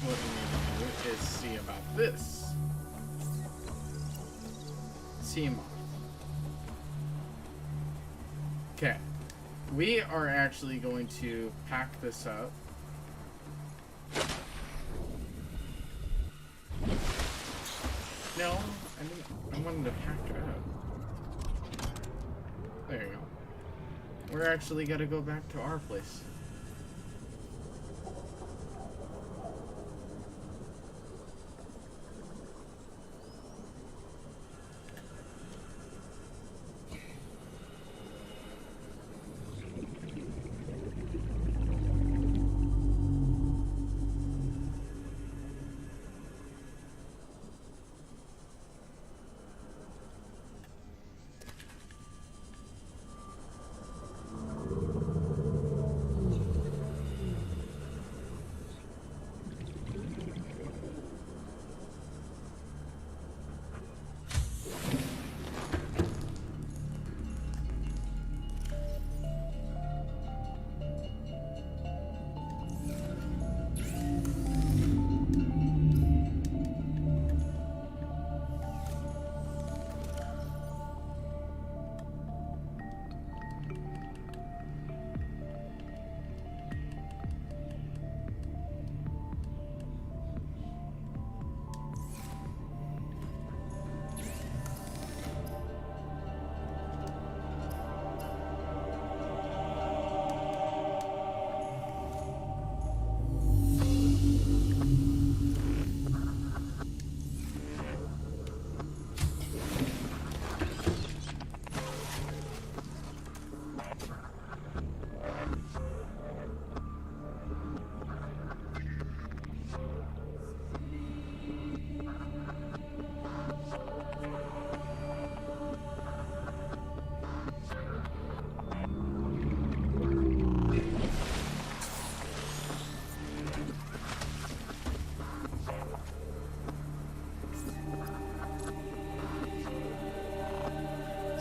what we need to do is see about this. Sea moth. Okay. We are actually going to pack this up. No, I wanted to pack it up. There you go. We're actually gotta go back to our place.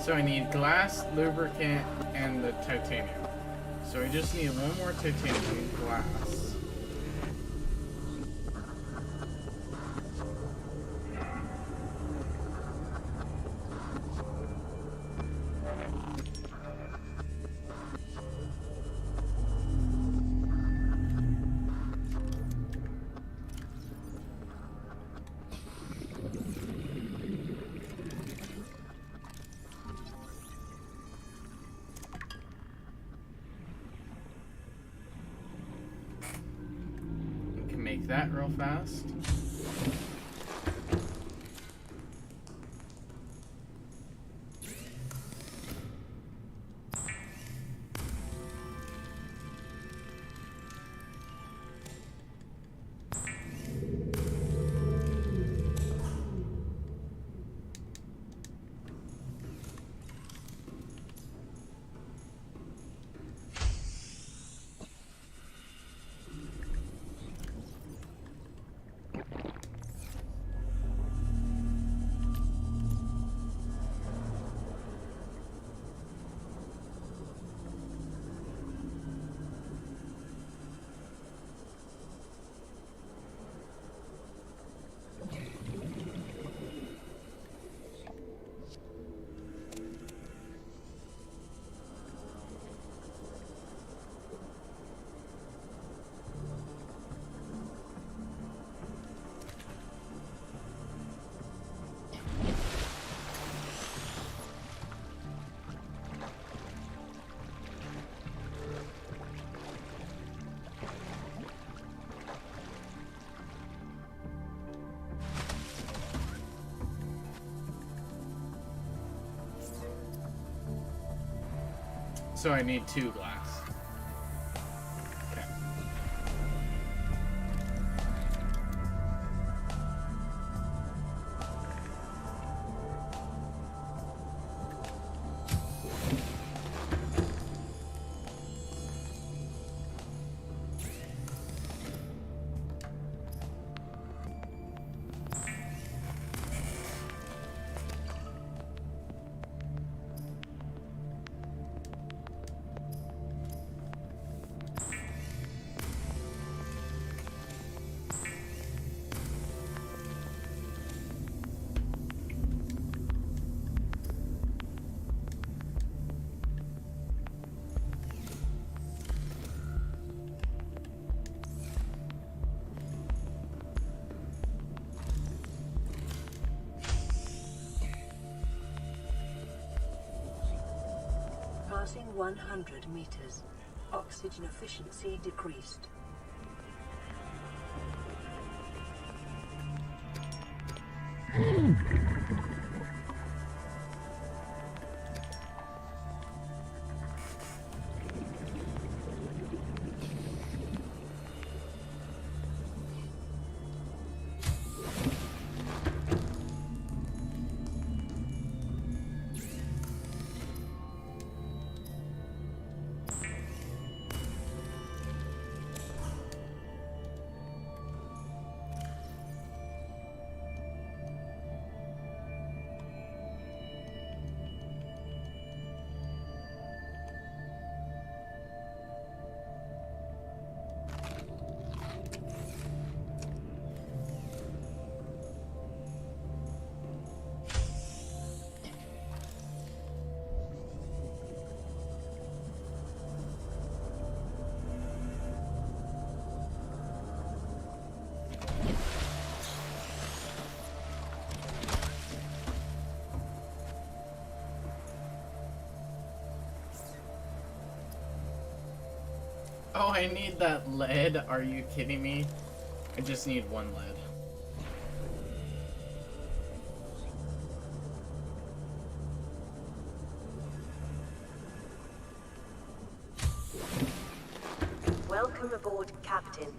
So I need glass, lubricant, and the titanium. So I just need one more titanium and glass. Make that real fast. So I need 2 glass. Okay. Passing 100 meters. Oxygen efficiency decreased. Oh, I need that lead? Are you kidding me? I just need 1 lead. Welcome aboard, Captain.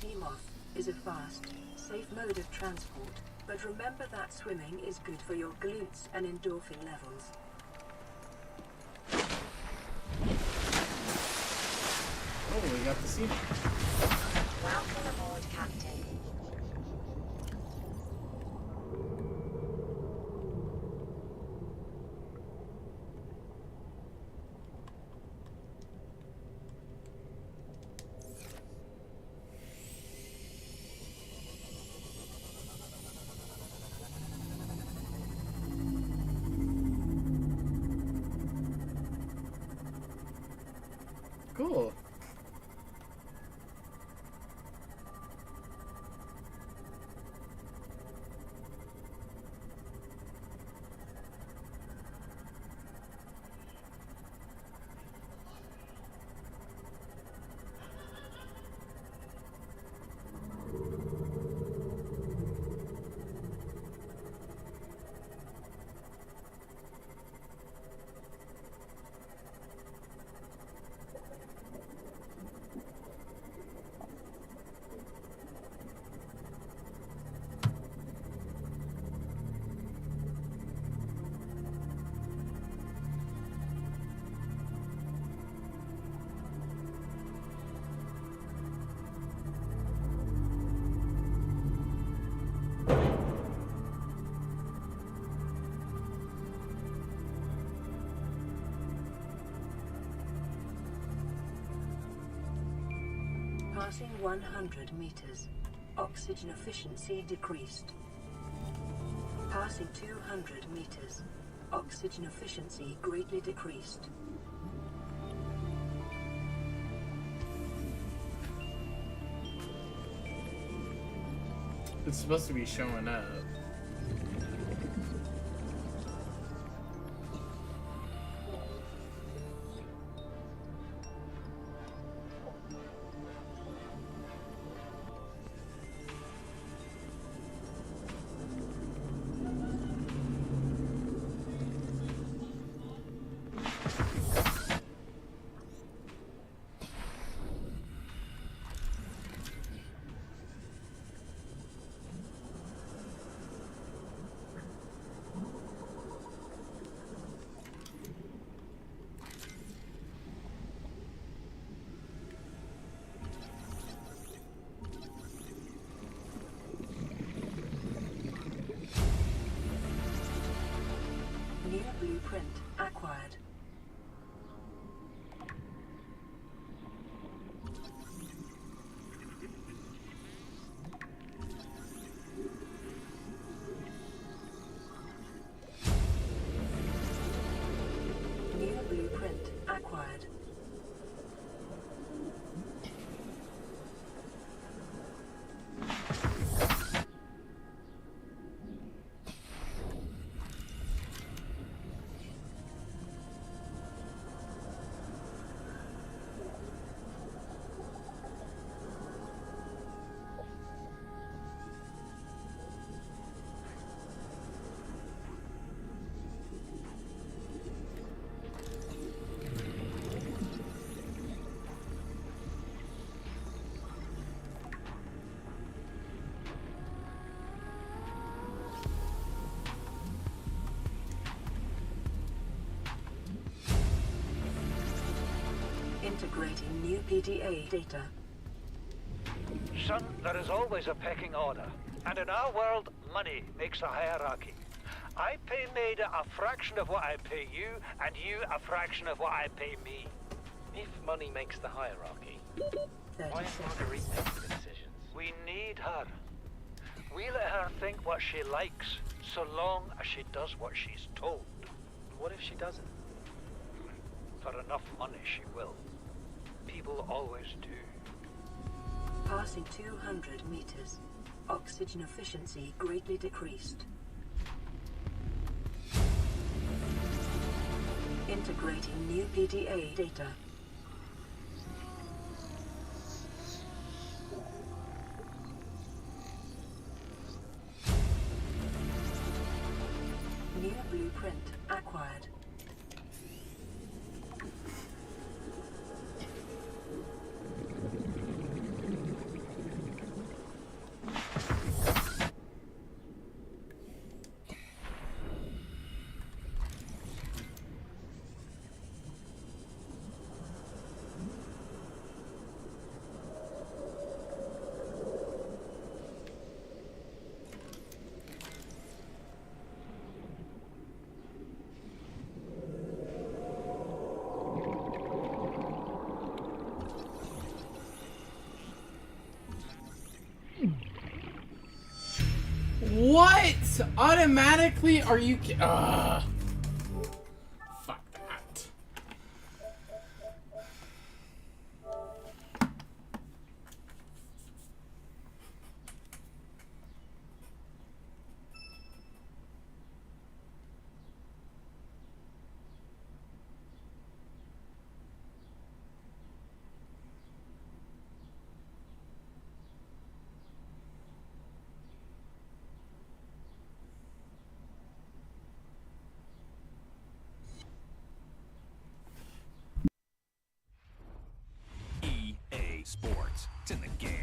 sea moth is a fast, safe mode of transport, but remember that swimming is good for your glutes and endorphin levels. Oh, we got the sea moth. Welcome aboard, Captain. Cool. Passing 100 meters. Oxygen efficiency decreased. Passing 200 meters. Oxygen efficiency greatly decreased. It's supposed to be showing up. New blueprint acquired. New blueprint acquired. Integrating new PDA data. Son, there is always a pecking order. And in our world, money makes a hierarchy. I pay Maida a fraction of what I pay you, and you a fraction of what I pay me. If money makes the hierarchy, 30 why is Marguerite making the decisions? We need her. We let her think what she likes, so long as she does what she's told. What if she doesn't? For enough money, she will. People always do. Passing 200 meters. Oxygen efficiency greatly decreased. Integrating new PDA data. New blueprint acquired. Automatically? Are you ki- Fuck that. EA Sports. It's in the game.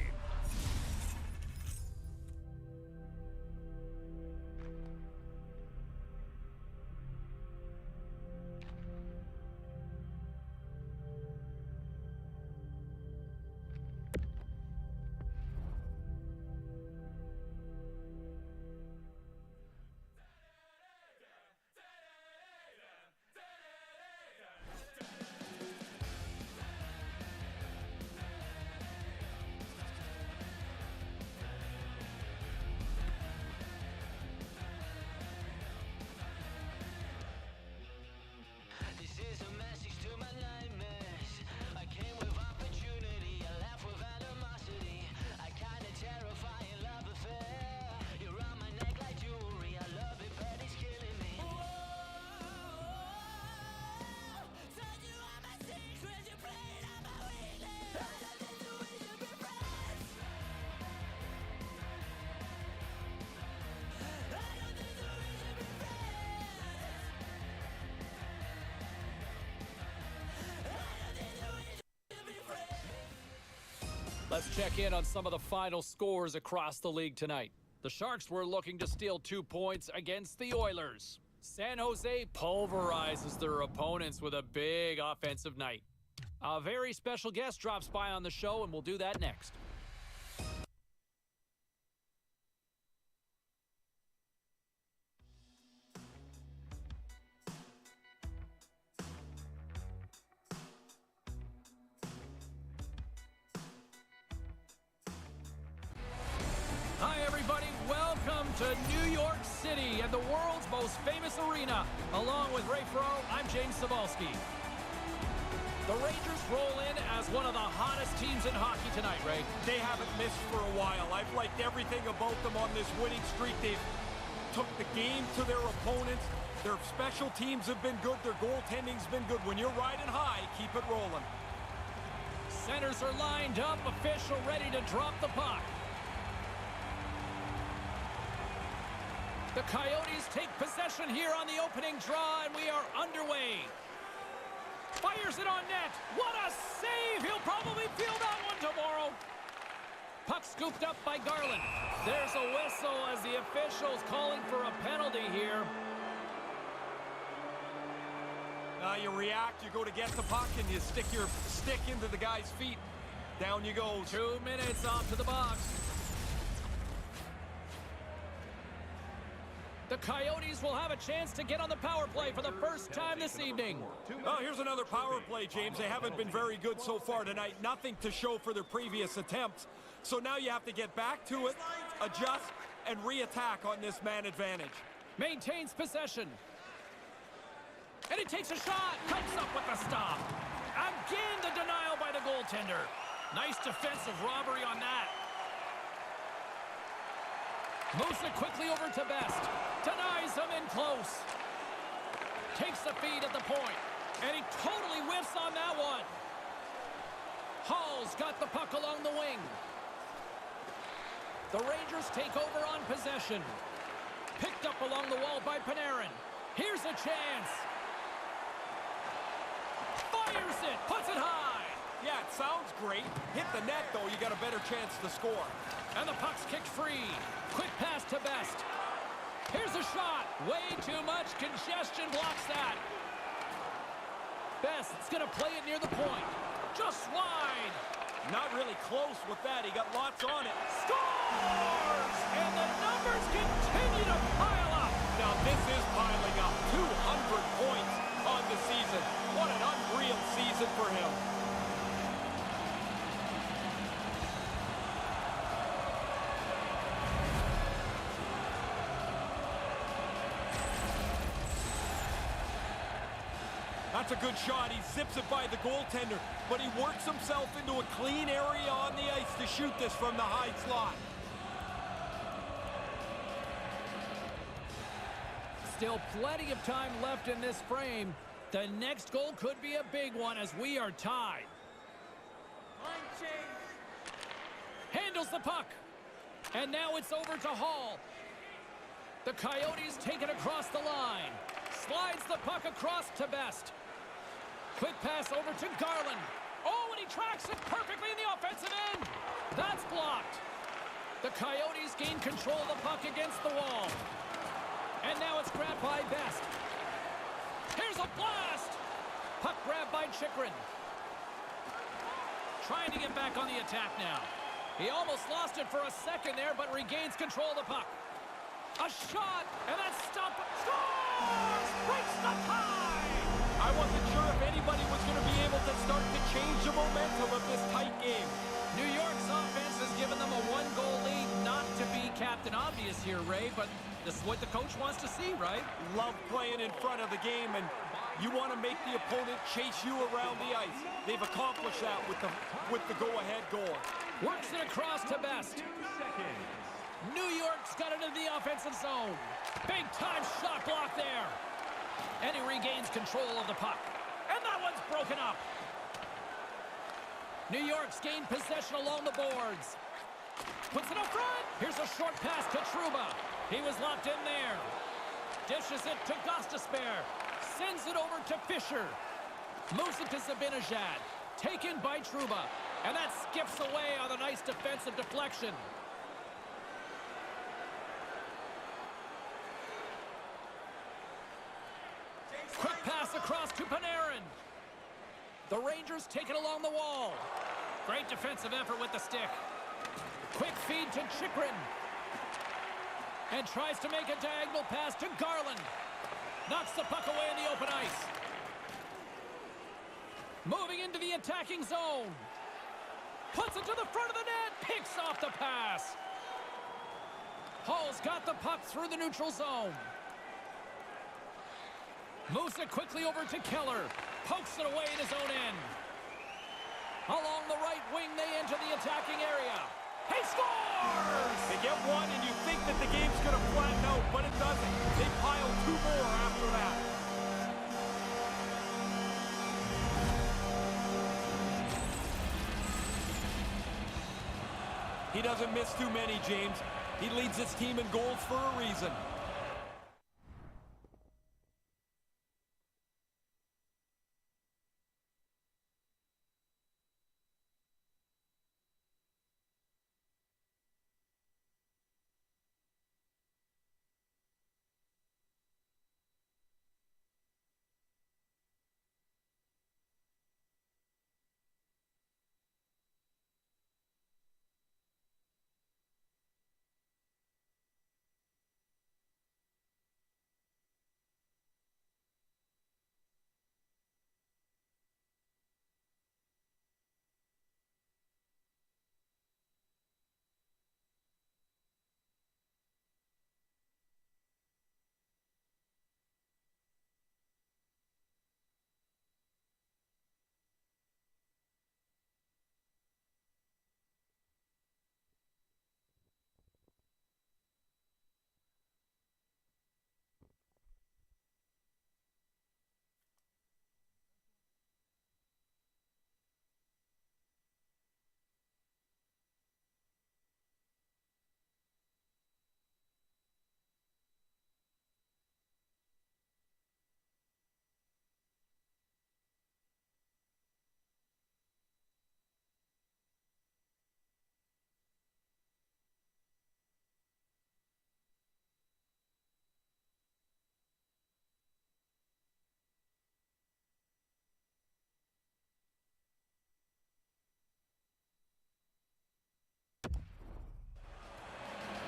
Let's check in on some of the final scores across the league tonight. The Sharks were looking to steal 2 points against the Oilers. San Jose pulverizes their opponents with a big offensive night. A very special guest drops by on the show, and we'll do that next. Hi, everybody. Welcome to New York City and the world's most famous arena. Along with Ray Fro, I'm James Cebulski. The Rangers roll in as one of the hottest teams in hockey tonight, Ray. They haven't missed for a while. I've liked everything about them on this winning streak. They've took the game to their opponents. Their special teams have been good. Their goaltending's been good. When you're riding high, keep it rolling. Centers are lined up, official ready to drop the puck. The Coyotes take possession here on the opening draw, and we are underway. Fires it on net. What a save! He'll probably feel that one tomorrow. Puck scooped up by Garland. There's a whistle as the official's calling for a penalty here. You react, you go to get the puck, and you stick your stick into the guy's feet. Down you go. 2 minutes off to the box. The Coyotes will have a chance to get on the power play for the first time this evening. Oh, here's another power play, James. They haven't been very good so far tonight. Nothing to show for their previous attempts. So now you have to get back to it, adjust, and re-attack on this man advantage. Maintains possession. And he takes a shot. Comes up with the stop. Again, the denial by the goaltender. Nice defensive robbery on that. Moves it quickly over to Best. Denies him in close. Takes the feed at the point. And he totally whiffs on that one. Hall's got the puck along the wing. The Rangers take over on possession. Picked up along the wall by Panarin. Here's a chance. Fires it. Puts it high. Yeah, it sounds great. Hit the net, though, you got a better chance to score. And the puck's kicked free. Quick pass to Best. Here's a shot. Way too much congestion blocks that. Best's going to play it near the point. Just wide. Not really close with that. He got lots on it. Scores! And the numbers continue to pile up. Now this is piling up. 200 points on the season. What an unreal season for him. That's a good shot. He zips it by the goaltender, but he works himself into a clean area on the ice to shoot this from the high slot. Still plenty of time left in this frame. The next goal could be a big one as we are tied. Handles the puck. And now it's over to Hall. The Coyotes take it across the line. Slides the puck across to Best. Quick pass over to Garland. Oh, and he tracks it perfectly in the offensive end. That's blocked. The Coyotes gain control of the puck against the wall. And now it's grabbed by Best. Here's a blast! Puck grabbed by Chychrun. Trying to get back on the attack now. He almost lost it for a second there, but regains control of the puck. A shot, and that stop scores! Breaks the tie! I wasn't sure if anybody was going to be able to start to change the momentum of this tight game. New York's offense has given them a one-goal lead. Not to be Captain Obvious here, Ray, but this is what the coach wants to see, right? Love playing in front of the game, and you want to make the opponent chase you around the ice. They've accomplished that with the go-ahead goal. Works it across to Best. New York's got it into the offensive zone. Big-time shot block there. And he regains control of the puck. And that one's broken up. New York's gained possession along the boards. Puts it up front. Here's a short pass to Trouba. He was locked in there. Dishes it to Gostisbehere. Sends it over to Fisher. Moves it to Zibanejad. Taken by Trouba. And that skips away on a nice defensive deflection. Quick pass across to Panarin. The Rangers take it along the wall. Great defensive effort with the stick. Quick feed to Chychrun. And tries to make a diagonal pass to Garland. Knocks the puck away in the open ice. Moving into the attacking zone. Puts it to the front of the net. Picks off the pass. Hall's got the puck through the neutral zone. Moves it quickly over to Keller. Pokes it away in his own end. Along the right wing, they enter the attacking area. He scores! They get one, and you think that the game's going to flatten out, but it doesn't. They pile two more after that. He doesn't miss too many, James. He leads his team in goals for a reason.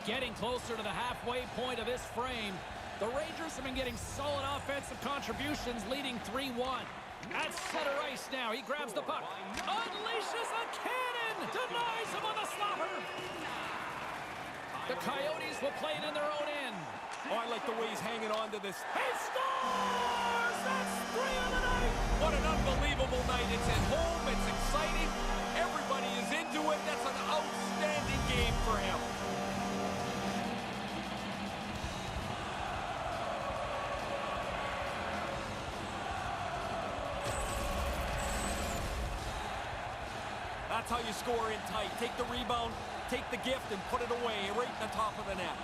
Getting closer to the halfway point of this frame, the Rangers have been getting solid offensive contributions, leading 3-1. At center ice now, he grabs the puck, unleashes a cannon, denies him on the slapper. The Coyotes will play it in their own end. Oh, I like the way he's hanging on to this. He scores! That's 3 on the night! What an unbelievable night. It's at home, it's exciting. Everybody is into it. That's an outstanding game for him. That's how you score in tight. Take the rebound, take the gift, and put it away right in the top of the net.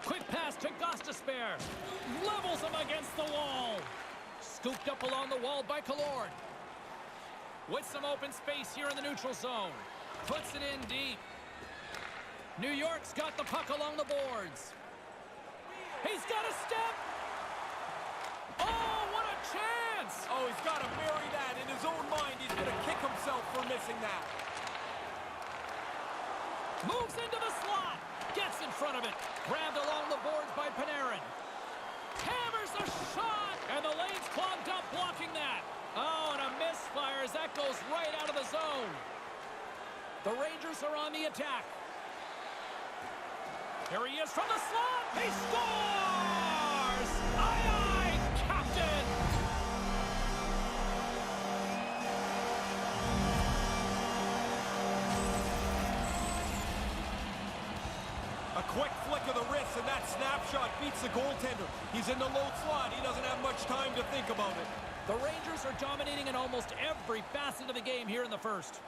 Quick pass to Gostisbehere. Levels him against the wall. Scooped up along the wall by Killorn. With some open space here in the neutral zone. Puts it in deep. New York's got the puck along the boards. He's got a step. Oh, what a chance! Oh, he's got to bury that. In his own mind, he's going to kick himself for missing that. Moves into the slot. Gets in front of it. Grabbed along the boards by Panarin. Hammers a shot! And the lane's clogged up blocking that. Oh, and a misfire as that goes right out of the zone. The Rangers are on the attack. Here he is from the slot. He scores! Aye, aye, Captain! A quick flick of the wrist, and that snapshot beats the goaltender. He's in the low slot. He doesn't have much time to think about it. The Rangers are dominating in almost every facet of the game here in the first.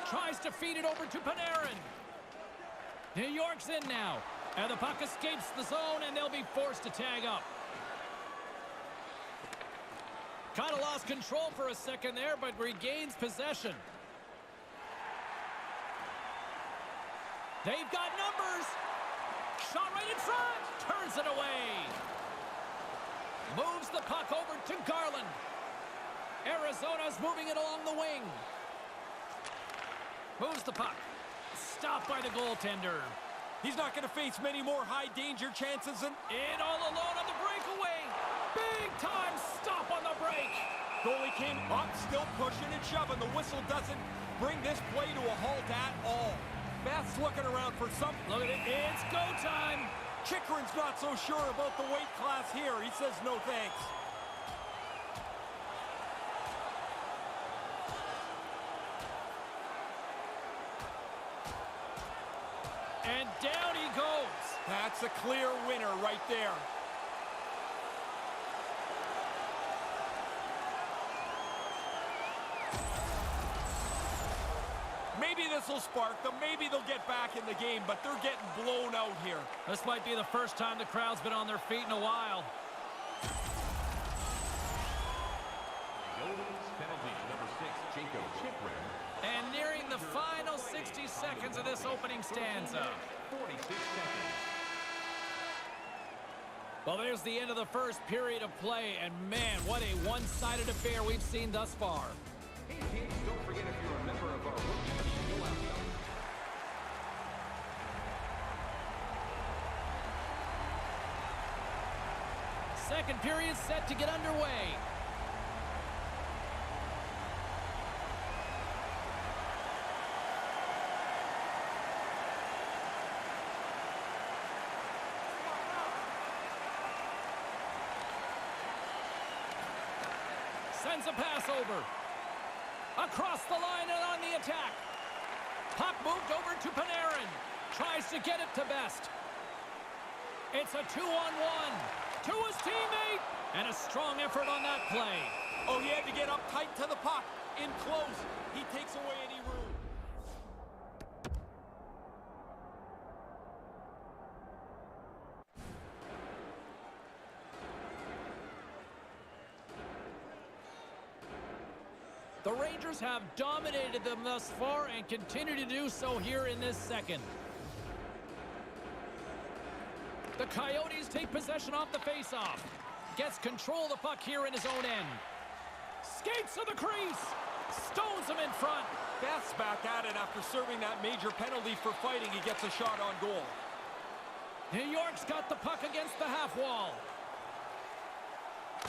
Tries to feed it over to Panarin. New York's in now. And the puck escapes the zone, and they'll be forced to tag up. Kind of lost control for a second there, but regains possession. They've got numbers. Shot right in front. Turns it away. Moves the puck over to Garland. Arizona's moving it along the wing. Moves the puck. Stopped by the goaltender. He's not going to face many more high-danger chances. And in all alone on the breakaway. Big-time stop on the break. Goalie came up, still pushing and shoving. The whistle doesn't bring this play to a halt at all. Beth's looking around for something. Look at it. It's go time. Chychrun's not so sure about the weight class here. He says no thanks. And down he goes. That's a clear winner right there. Maybe this will spark them. Maybe they'll get back in the game, but they're getting blown out here. This might be the first time the crowd's been on their feet in a while. Penalty number 6, Jacob Chychrun. And nearing the final 60 seconds of this opening stanza. 46 seconds. Well, there's the end of the first period of play, and man, what a one-sided affair we've seen thus far. Hey kids, don't forget if you're a member of our rookie team, go out there. Second period set to get underway. Sends a pass over. Across the line and on the attack. Puck moved over to Panarin. Tries to get it to Best. It's a 2-on-1 to his teammate. And a strong effort on that play. Oh, he had to get up tight to the puck. In close. He takes away any room. The Rangers have dominated them thus far and continue to do so here in this second. The Coyotes take possession off the faceoff. Gets control of the puck here in his own end. Skates to the crease. Stones him in front. Beth's back at it after serving that major penalty for fighting. He gets a shot on goal. New York's got the puck against the half wall.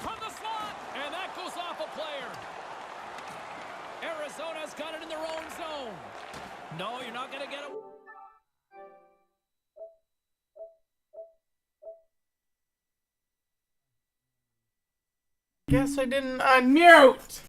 From the slot, and that goes off a player. Arizona's got it in their own zone. No, you're not going to get it. Guess I didn't unmute!